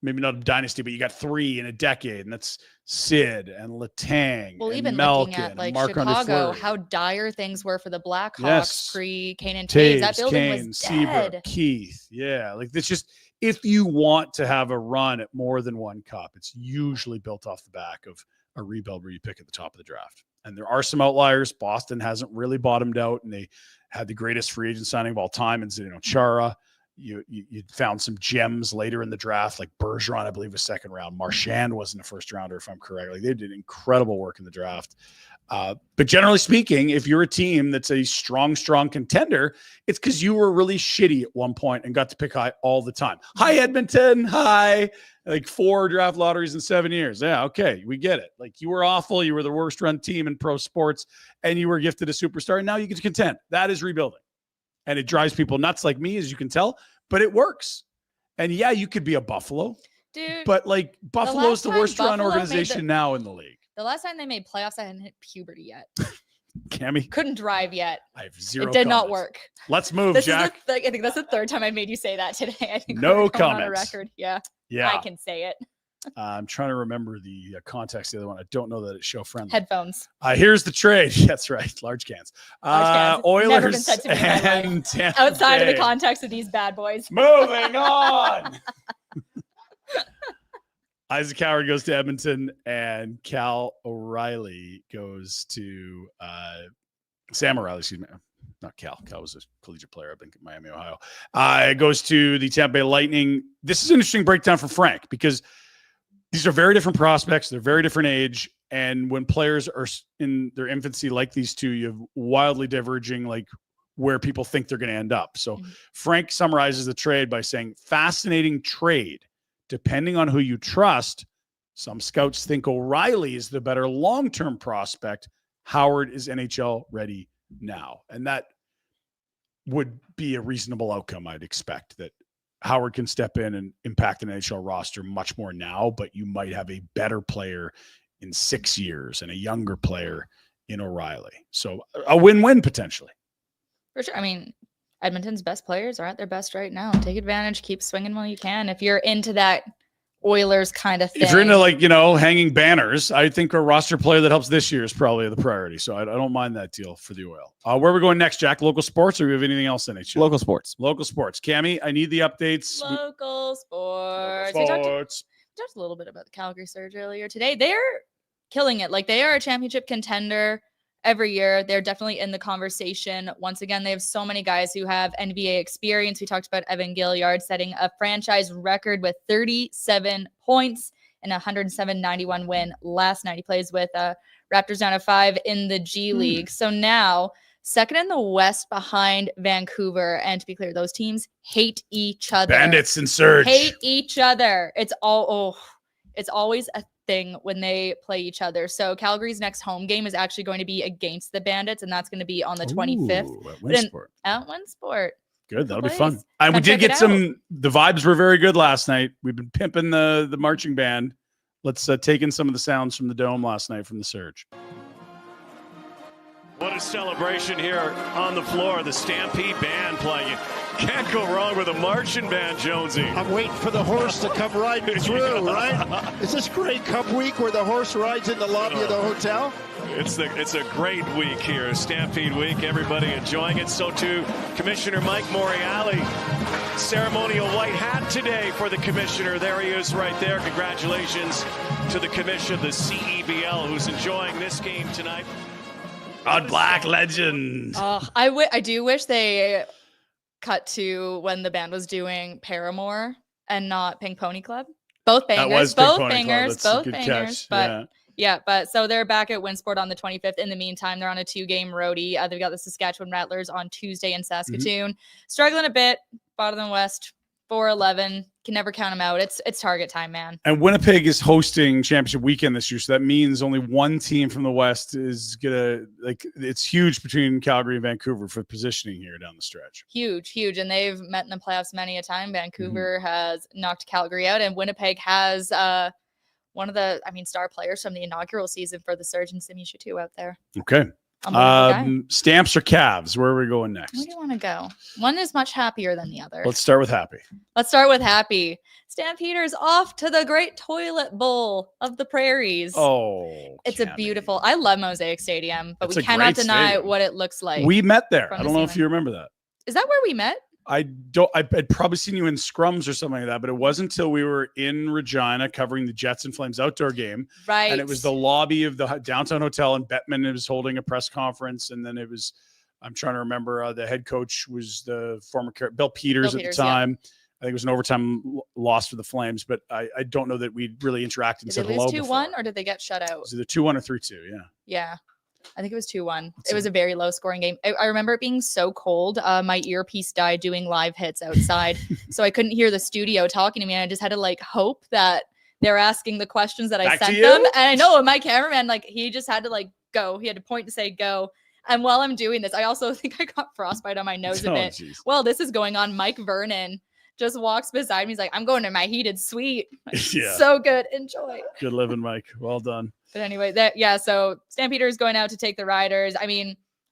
maybe not a dynasty, but you got 3 in a decade, and that's Sid and Letang. Well, and even Malkin, looking at like Marc-Andre Chicago, Fleury. how dire things were for the Blackhawks pre-Kane and Taves, Taves. That building Kane, was Seabrook, dead. Keith. Yeah, like it's just, if you want to have a run at more than one cup, it's usually built off the back of a rebuild where you pick at the top of the draft. And there are some outliers. Boston hasn't really bottomed out, and they had the greatest free agent signing of all time in Zdeno Chara. You found some gems later in the draft, like Bergeron, I believe, was second round. Marchand wasn't a first rounder, if I'm correct. Like they did incredible work in the draft. But generally speaking, if you're a team that's a strong contender, it's because you were really shitty at one point and got to pick high all the time. Hi, Edmonton. Hi. Like 4 draft lotteries in 7 years. Yeah, okay, we get it. Like you were awful. You were the worst run team in pro sports, and you were gifted a superstar. And now you get to contend. That is rebuilding. And it drives people nuts like me, as you can tell, but it works. And yeah, you could be a Buffalo. Dude. But like Buffalo's the worst run organization now in the league. The last time they made playoffs, I hadn't hit puberty yet. Cami? Couldn't drive yet. I have zero It did not comments. work. Let's move, Jack. I think that's the 3rd time I made you say that today. I think No we're going on a comments. record. Yeah. Yeah. I can say it. I'm trying to remember the context of the other one. I don't know that it's show friendly. Headphones. Here's the trade. That's right. Large cans. Large cans. Oilers Never been said to me in my life. and Tampa Outside of the Bay. context of these bad boys. Moving on. Isaac Howard goes to Edmonton, and Cal O'Reilly goes to Sam O'Reilly, excuse me. Not Cal. Cal was a collegiate player up in Miami, Ohio. It goes to the Tampa Bay Lightning. This is an interesting breakdown for Frank because these are very different prospects. They're very different age. And when players are in their infancy like these two, you have wildly diverging, like where people think they're going to end up. So Frank summarizes the trade by saying, fascinating trade. Depending on who you trust, some scouts think O'Reilly is the better long-term prospect. Howard is NHL ready now. And that would be a reasonable outcome, I'd expect, that Howard can step in and impact an NHL roster much more now, but you might have a better player in 6 years and a younger player in O'Reilly. So a win-win potentially. For sure. I mean, Edmonton's best players are at their best right now. Take advantage, keep swinging while you can. If you're into that Oilers kind of thing. If you're into hanging banners, I think a roster player that helps this year is probably the priority. So I don't mind that deal for the Oil. Where are we going next, Jack? Local sports, or do we have anything else in NHL? Local sports. Local sports. Cami, I need the updates. Local sports. Local We sports. talked a little bit about the Calgary Surge earlier today. They're killing it. Like they are a championship contender. every year. They're definitely in the conversation. Once again, they have so many guys who have NBA experience. We talked about Evan Gilliard setting a franchise record with 37 points and 107-91 win last night. He plays with Raptors down to 5 in the G League. So now second in the West behind Vancouver. And to be clear, those teams hate each other. Bandits and Surge. Hate each other. It's always a thing when they play each other. So Calgary's next home game is actually going to be against the Bandits, and that's going to be on the 25th. At Winsport. At Winsport. Good. That'll be Place. fun. And we did get the vibes were very good last night. We've been pimping the marching band. Let's take in some of the sounds from the Dome last night from the Surge. What a celebration here on the floor. The Stampede band playing. You can't go wrong with a marching band, Jonesy. I'm waiting for the horse to come riding through, right? Is this Grey Cup week where the horse rides in the lobby of the hotel? It's a great week here, Stampede week. Everybody enjoying it. So too, Commissioner Mike Moriali. Ceremonial white hat today for the commissioner. There he is right there. Congratulations to the commission, the CEBL, who's enjoying this game tonight. Odd Black legend. I do wish they cut to when the band was doing Paramore and not Pink Pony Club. Both bangers, both bangers. But yeah, but so they're back at Winsport on the 25th. In the meantime, they're on a 2-game roadie. They've got the Saskatchewan Rattlers on Tuesday in Saskatoon. Struggling a bit, bottom of the West, 4-11. Can never count them out. It's target time, man. And Winnipeg is hosting championship weekend this year, so that means only one team from the West is gonna it's huge between Calgary and Vancouver for positioning here down the stretch. Huge, and they've met in the playoffs many a time. Vancouver has knocked Calgary out, and Winnipeg has one of the star players from the inaugural season for the Surge and Simi Chateau out there. Okay. Stamps or Cavs? Where are we going next? Where do you want to go? One is much happier than the other. Let's start with happy. Stampeders off to the great toilet bowl of the prairies. Oh, it's a beautiful. I love Mosaic Stadium, but we cannot deny what it looks like. We met there. I don't know if you remember that. Is that where we met? I'd probably seen you in scrums or something like that, but it wasn't until we were in Regina covering the Jets and Flames outdoor game. Right. And it was the lobby of the downtown hotel, and Bettman was holding a press conference. And then it was, I'm trying to remember, the head coach was the former Bill Peters at the time. Yeah. I think it was an overtime loss for the Flames, but I don't know that we really interacted and said hello. Did they lose 2-1 or did they get shut out? Was it 2-1 or 3-2? Yeah. Yeah. I think it was 2-1. It was a very low scoring game. I remember it being so cold. My earpiece died doing live hits outside. So I couldn't hear the studio talking to me. And I just had to hope that they're asking the questions that I sent them. And I know my cameraman, he just had to go. He had to point to say go. And while I'm doing this, I also think I got frostbite on my nose a bit. Geez. While this is going on, Mike Vernon just walks beside me. He's like, I'm going to my heated suite. So good. Enjoy. Good living, Mike. Well done. But anyway, so Stampeders going out to take the Riders.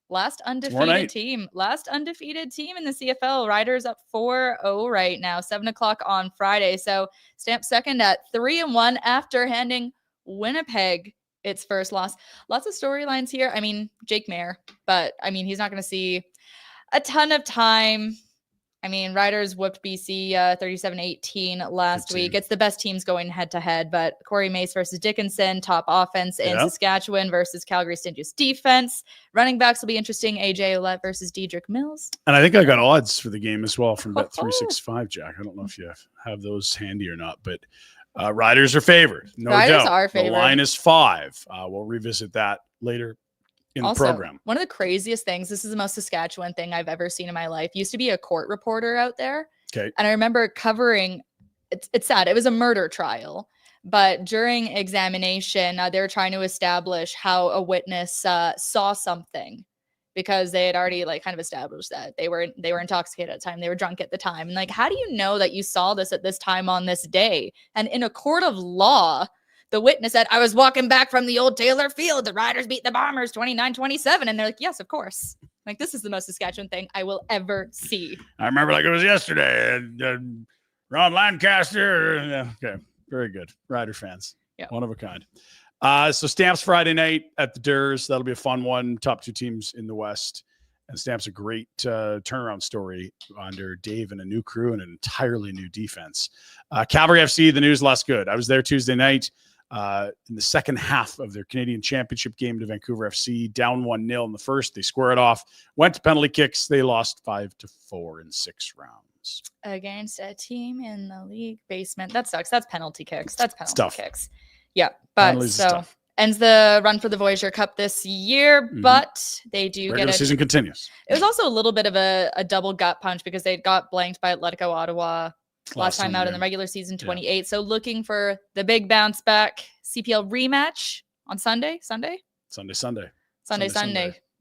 Last undefeated team in the CFL. Riders up 4-0 right now, 7:00 on Friday. So Stamp second at 3-1 after handing Winnipeg its first loss. Lots of storylines here. Jake Mayer, but he's not going to see a ton of time. Riders whooped BC 37-18 last week. It's the best teams going head-to-head, but Corey Mace versus Dickinson, top offense in Saskatchewan versus Calgary stingiest defense. Running backs will be interesting. AJ Ouellette versus Dedrick Mills. And I think I got odds for the game as well from Bet365, Jack. I don't know if you have those handy or not, but Riders are favored. No doubt. Riders are favored. The line is 5. We'll revisit that later in the program. One of the craziest things, this is the most Saskatchewan thing I've ever seen in my life. Used to be a court reporter out there. Okay. And I remember covering, it's sad. It was a murder trial, but during examination, they were trying to establish how a witness saw something, because they had already kind of established that they were intoxicated at the time. They were drunk at the time. And how do you know that you saw this at this time on this day? And in a court of law, the witness said, I was walking back from the old Taylor Field. The Riders beat the Bombers 29-27. And they're like, yes, of course. This is the most Saskatchewan thing I will ever see. I remember it was yesterday. Ron Lancaster. Okay, very good. Rider fans. Yeah. One of a kind. So Stamps Friday night at the Durs. That'll be a fun one. Top 2 teams in the West. And Stamps a great turnaround story under Dave and a new crew and an entirely new defense. Calgary FC, the news less good. I was there Tuesday night. in the second half of their Canadian Championship game to Vancouver FC, down 1-0 in the first. They square it off, went to penalty kicks. They lost 5-4 in 6 rounds. Against a team in the league basement. That sucks. That's penalty kicks. Kicks. Yeah. But Penalties is so tough. ends the run for the Voyager Cup this year, but they do Regular get season continues. It was also a little bit of a double gut punch because they got blanked by Atletico Ottawa last time out in the regular season, 28. Yeah. So looking for the big bounce back CPL rematch on Sunday. Sunday.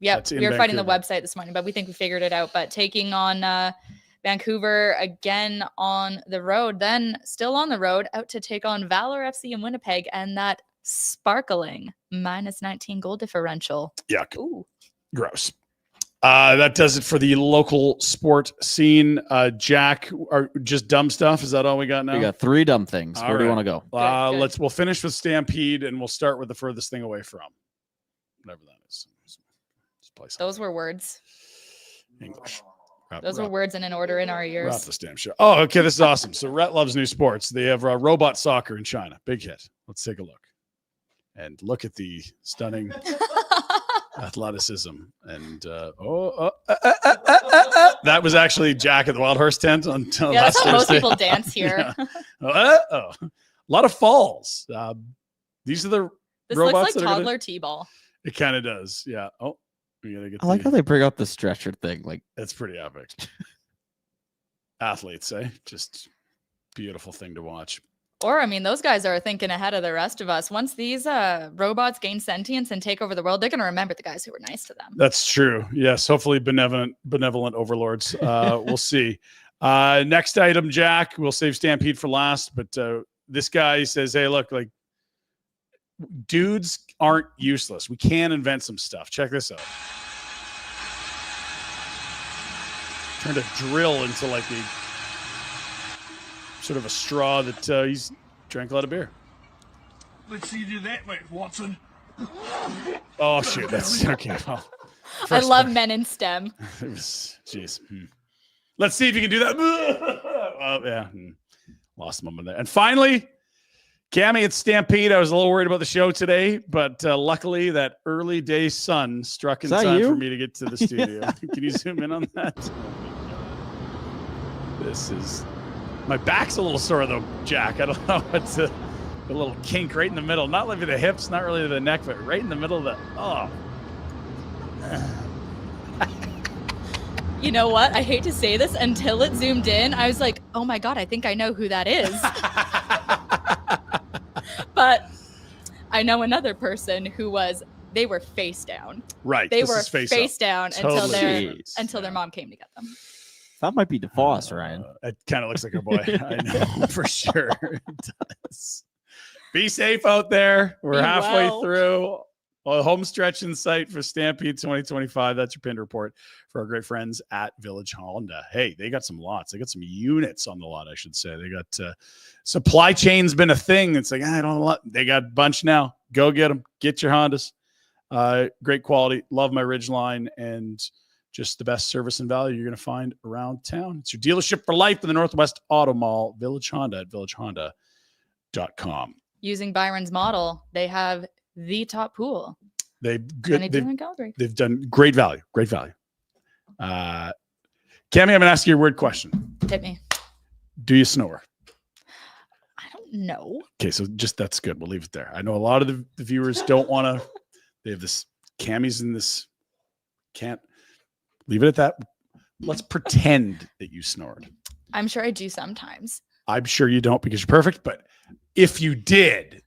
Yep. We were fighting the website this morning, but we think we figured it out. But taking on Vancouver again on the road, then still on the road, out to take on Valor FC in Winnipeg, and that sparkling -19 goal differential. Yuck. Ooh. Gross. That does it for the local sport scene. Jack, are just dumb stuff? Is that all we got now? We got 3 dumb things. Where do you want to go? Good. We'll finish with Stampede, and we'll start with the furthest thing away from. Whatever that is. Those were words. English. Those were words in an order in our ears. We're off this damn show. Oh, okay. This is awesome. So Rhett loves new sports. They have robot soccer in China. Big hit. Let's take a look. And look at the stunning athleticism. And that was actually Jack at the Wild Horse tent until that's how most Thursday. people dance here. A lot of falls. These are the this robots. Looks like toddler T-ball. It kind of does. Yeah. Oh, we gotta get. I like how they bring up the stretcher thing. Like, that's pretty epic. Athletes, just beautiful thing to watch. Or, I mean, those guys are thinking ahead of the rest of us. Once these robots gain sentience and take over the world, they're going to remember the guys who were nice to them. That's true. Yes. Hopefully benevolent overlords. We'll see. Next item, Jack, we'll save Stampede for last. But this guy says, hey, look, like, dudes aren't useless. We can invent some stuff. Check this out. Trying to drill into like a sort of a straw that he's drank a lot of beer. Let's see you do that, mate, Watson. Oh, shoot. That's okay. Well, I love men in STEM. It was, geez. Let's see if you can do that. Oh, yeah. Lost a moment there. And finally, Cami at Stampede. I was a little worried about the show today, but luckily that early day sun struck in time for me to get to the studio. Can you zoom in on that? This is... My back's a little sore, though, Jack. I don't know. It's a little kink right in the middle. Not really the hips, not really the neck, but right in the middle of the... Oh. You know what? I hate to say this. Until it zoomed in, I was like, oh, my God, I think I know who that is. But I know another person who they were face down. Right. They were face down until their mom came to get them. That might be DeFoss, Ryan. It kind of looks like our boy. I know for sure. It does. Be safe out there. We're halfway through a home stretch in sight for Stampede 2025. That's your Pinder Report for our great friends at Village Honda. Hey, they got some lots. They got some units on the lot, I should say. They got supply chain's been a thing. It's like, I don't have a lot. They got a bunch now. Go get them. Get your Hondas. Great quality. Love my Ridgeline and just the best service and value you're going to find around town. It's your dealership for life in the Northwest Auto Mall, Village Honda at villagehonda.com. Using Byron's model, they have the top pool. They've done great value. Great value. Cami, I'm going to ask you a weird question. Hit me. Do you snore? I don't know. Okay, so just that's good. We'll leave it there. I know a lot of the viewers don't want to. They have this Cami's in this. Can't. Leave it at that. Let's pretend that you snored. I'm sure I do sometimes. I'm sure you don't because you're perfect. But if you did,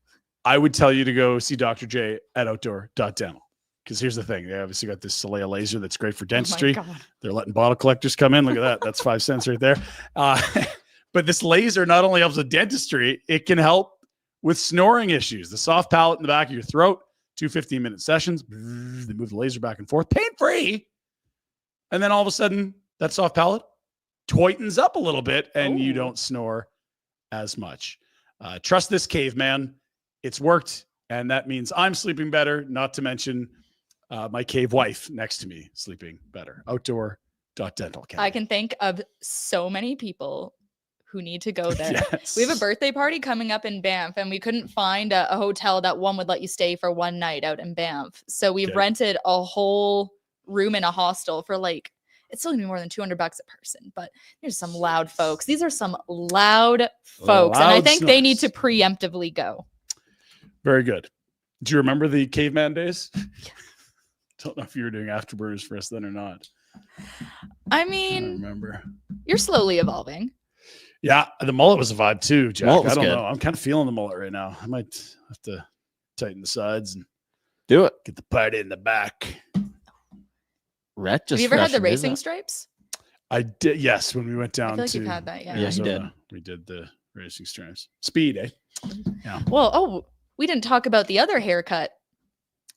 I would tell you to go see Dr. J at outdoor.dental. Because here's the thing. They obviously got this Soleil laser that's great for dentistry. Oh my God. They're letting bottle collectors come in. Look at that. That's 5 cents right there. But this laser not only helps with dentistry, it can help with snoring issues. The soft palate in the back of your throat, 2 15-minute sessions. They move the laser back and forth. Pain-free. And then all of a sudden, that soft palate tightens up a little bit and you don't snore as much. Trust this caveman. It's worked. And that means I'm sleeping better, not to mention my cave wife next to me sleeping better. Outdoor.dental. I can think of so many people who need to go there. Yes. We have a birthday party coming up in Banff, and we couldn't find a hotel that would let you stay for one night out in Banff. So we rented a whole room in a hostel for like, it's still gonna be more than $200 a person, but there's some loud folks. These are some loud folks, and I think they need to preemptively go. Very good. Do you remember the caveman days? Don't know if you were doing afterburners for us then or not. I mean, I remember. You're slowly evolving. Yeah, the mullet was a vibe too, Jack. Mullet I was don't good. know. I'm kind of feeling the mullet right now. I might have to tighten the sides and Do it. get the party in the back. Rhett just Have you ever had the freshened his racing up. stripes? I did, yes, when we went down I feel like to you've had that, yeah. Yeah, he did. Arizona, we did the racing stripes. Speed, eh? Well, we didn't talk about the other haircut.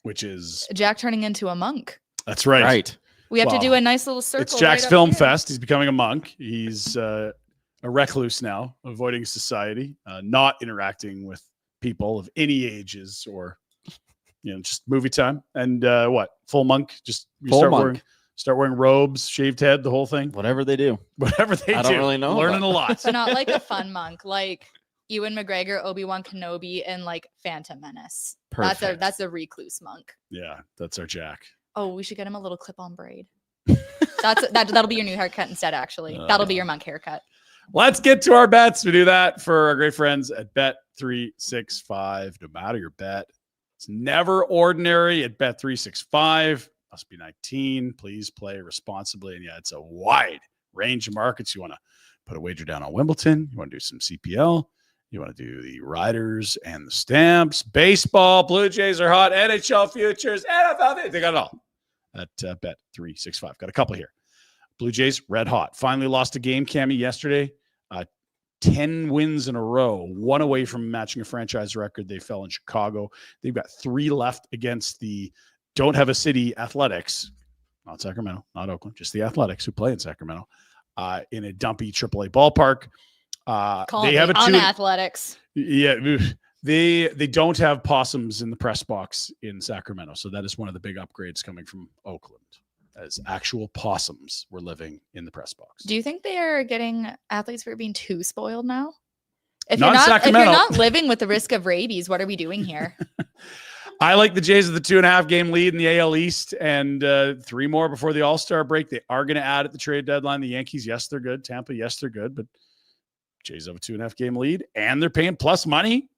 Which is, Jack turning into a monk. that's right. Right. We have to Well, do a nice little circle. It's Jack's right up Film here. Fest. He's becoming a monk. He's a recluse now, avoiding society, not interacting with people of any ages or, just movie time. And full monk? Just you Full start monk. start wearing robes, shaved head, the whole thing. Whatever they do. Whatever they do. I don't really know, Learning but- a lot. So not like a fun monk, like Ewan McGregor, Obi-Wan Kenobi, and like Phantom Menace. Perfect. That's a recluse monk. Yeah, that's our Jack. Oh, we should get him a little clip-on braid. That'll be your new haircut instead, actually. That'll be your monk haircut. Let's get to our bets. We do that for our great friends at Bet365. No matter your bet, it's never ordinary at Bet365. Must be 19. Please play responsibly. And yeah, it's a wide range of markets. You want to put a wager down on Wimbledon. You want to do some CPL. You want to do the Riders and the Stamps. Baseball. Blue Jays are hot. NHL futures. NFL. They got it all at Bet365. Got a couple here. Blue Jays, red hot. Finally lost a game, Cami, yesterday. 10 wins in a row, one away from matching a franchise record. They fell in Chicago. They've got 3 left against the Don't Have a City Athletics, not Sacramento, not Oakland, just the Athletics who play in Sacramento, in a dumpy AAA ballpark. They have on athletics. Yeah, they don't have possums in the press box in Sacramento, so that is one of the big upgrades coming from Oakland. As actual possums were living in the press box. Do you think they are getting athletes for being too spoiled now? If Not in if Sacramento. you're not living with the risk of rabies, what are we doing here? I like the Jays with the 2.5 game lead in the AL East and 3 more before the All-Star break. They are going to add at the trade deadline. The Yankees, yes, they're good. Tampa, yes, they're good. But Jays have a 2.5 game lead and they're paying plus money.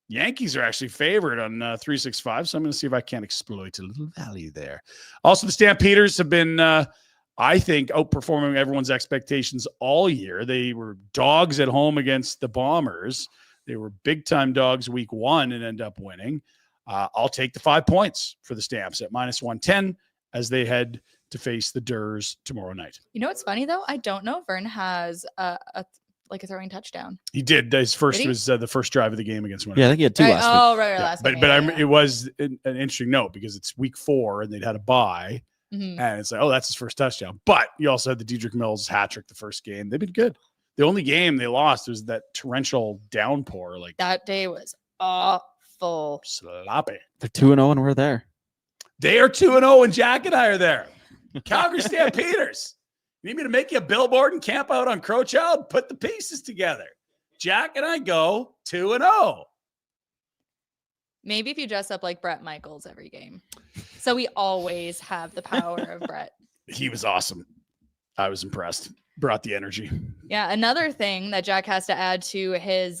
Yankees are actually favored on 365, so I'm going to see if I can exploit a little value there. Also, the Stampeders have been, I think, outperforming everyone's expectations all year. They were dogs at home against the Bombers. They were big-time dogs week 1 and end up winning. I'll take the 5 points for the Stamps at -110 as they head to face the Durs tomorrow night. You know what's funny, though? I don't know if Vern has a throwing touchdown. He did. His first Did he? was the first drive of the game against Winnipeg. Yeah, I think he had 2 last week. Oh, right, Yeah, last but game. but Yeah, I'm, yeah. it was an interesting note because it's week 4 and they'd had a bye, Mhm. and it's like, oh, that's his first touchdown. But you also had the Dedrick Mills hat trick the first game. They've been good. The only game they lost was that torrential downpour, like That day was awful. sloppy. They're 2-0 and we're there. They are 2-0 and Jack and I are there. Calgary Stampeders. You need me to make you a billboard and camp out on Crowchild? Put the pieces together. Jack and I go 2-0. Maybe if you dress up like Brett Michaels every game. So we always have the power of Brett. He was awesome. I was impressed. Brought the energy. Yeah, another thing that Jack has to add to his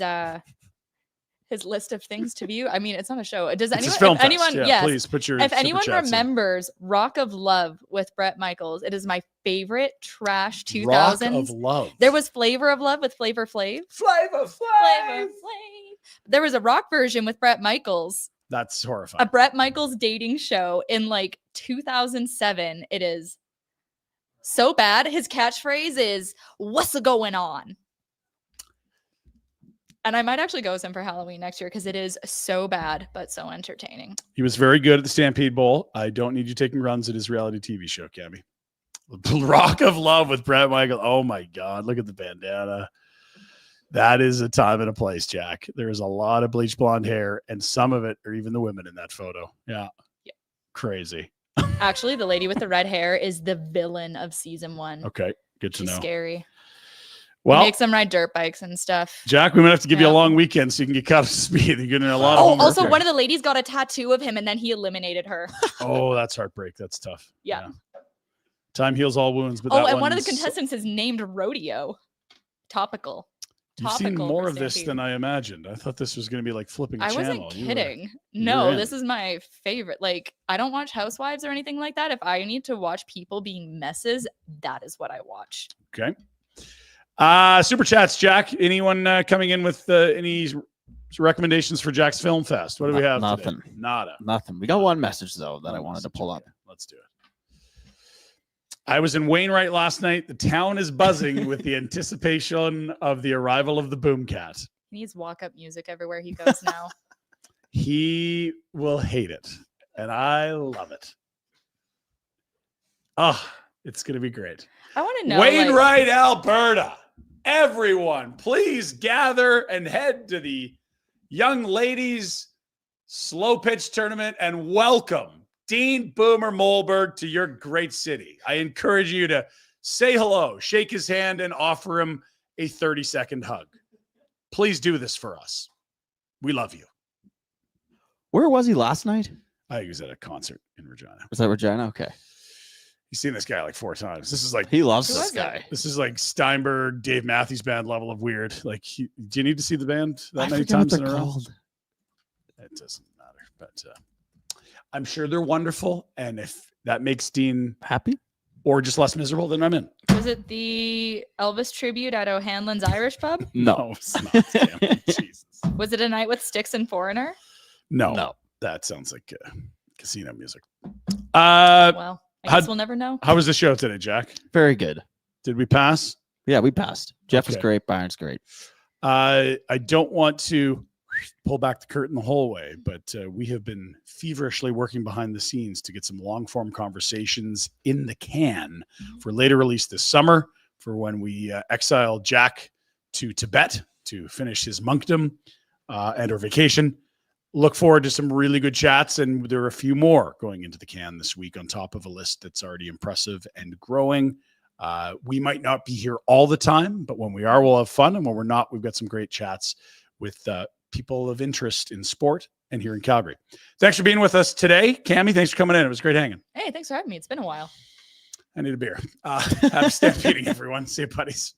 list of things to view. I mean, it's not a show. Does It's his anyone? film If fest. anyone, Yeah, yes. please put your If super anyone chats in. remembers Rock of Love with Brett Michaels, it is my favorite trash 2000s. Rock of Love. There was Flavor of Love with Flavor Flav. Flavor Flavor Flav. There was a rock version with Brett Michaels, That's a horrifying. Brett Michaels dating show in like 2007. It is so bad. His catchphrase is "What's going on?" And I might actually go with him for Halloween next year because it is so bad but so entertaining. He was very good at the Stampede Bowl. I don't need you taking runs at his reality TV show, Cami. Rock of Love with Brett Michael. Oh my God. Look at the bandana. That is a time and a place, Jack. There's a lot of bleach blonde hair, and some of it are even the women in that photo. Yeah. Crazy. Actually, the lady with the red hair is the villain of season 1. Okay. Good to She's know. scary. Well, makes them ride dirt bikes and stuff. Jack, we might have to give you a Yeah. long weekend so you can get caught up to speed. You're getting a lot of Oh, homework also here. one of the ladies got a tattoo of him and then he eliminated her. Oh, that's heartbreak. That's tough. Yeah. Time heals all wounds. But Oh, that and one of the one's- contestants is named Rodeo. Topical. You've seen Topical more for of this Stampede. than I imagined. I thought this was going to be like flipping a I channel. wasn't You were- kidding. you No, were in. this is my favorite. Like, I don't watch Housewives or anything like that. If I need to watch people being messes, that is what I watch. Okay. Super chats, Jack. Anyone coming in with any recommendations for Jack's Film Fest? What do we have? Nothing. Today? Nada. Nothing. We got one message though that I wanted to pull up. Okay, let's do it. I was in Wainwright last night. The town is buzzing with the anticipation of the arrival of the Boomcat. He needs walk-up music everywhere he goes now. He will hate it, and I love it. Oh, it's going to be great. I want to know. Wainwright, Alberta. Everyone, please gather and head to the young ladies slow pitch tournament and welcome Dean Boomer Molberg to your great city. I encourage you to say hello, shake his hand, and offer him a 30-second hug. Please do this for us. We love you. Where was he last night? I think he was at a concert in Regina. Was that Regina? Okay. You've seen this guy like 4 times. This is like He loves Who this was it? guy. This is like Steinberg, Dave Matthews Band level of weird. Like, do you need to see the band that I many forget what times in they're a row? called. It doesn't matter, but I'm sure they're wonderful. And if that makes Dean Happy? or just less miserable, then I'm in. Was it the Elvis tribute at O'Hanlon's Irish pub? No. it's not. Damn it. Jesus. Was it a night with Styx and Foreigner? No, No. that sounds like casino music. Well, I how'd- guess we'll never know. How was the show today, Jack? Very good. Did we pass? Yeah, we passed. Jeff is Okay. great. Byron's great. I don't want to pull back the curtain the whole way, but we have been feverishly working behind the scenes to get some long form conversations in the can for later release this summer for when we exile Jack to Tibet to finish his monkdom and or vacation. Look forward to some really good chats, and there are a few more going into the can this week on top of a list that's already impressive and growing. We might not be here all the time, but when we are, we'll have fun. And when we're not, we've got some great chats with people of interest in sport and here in Calgary. Thanks for being with us today. Cami, thanks for coming in. It was great hanging. Hey, thanks for having me. It's been a while. I need a beer. Happy stampeding, everyone. See you, buddies.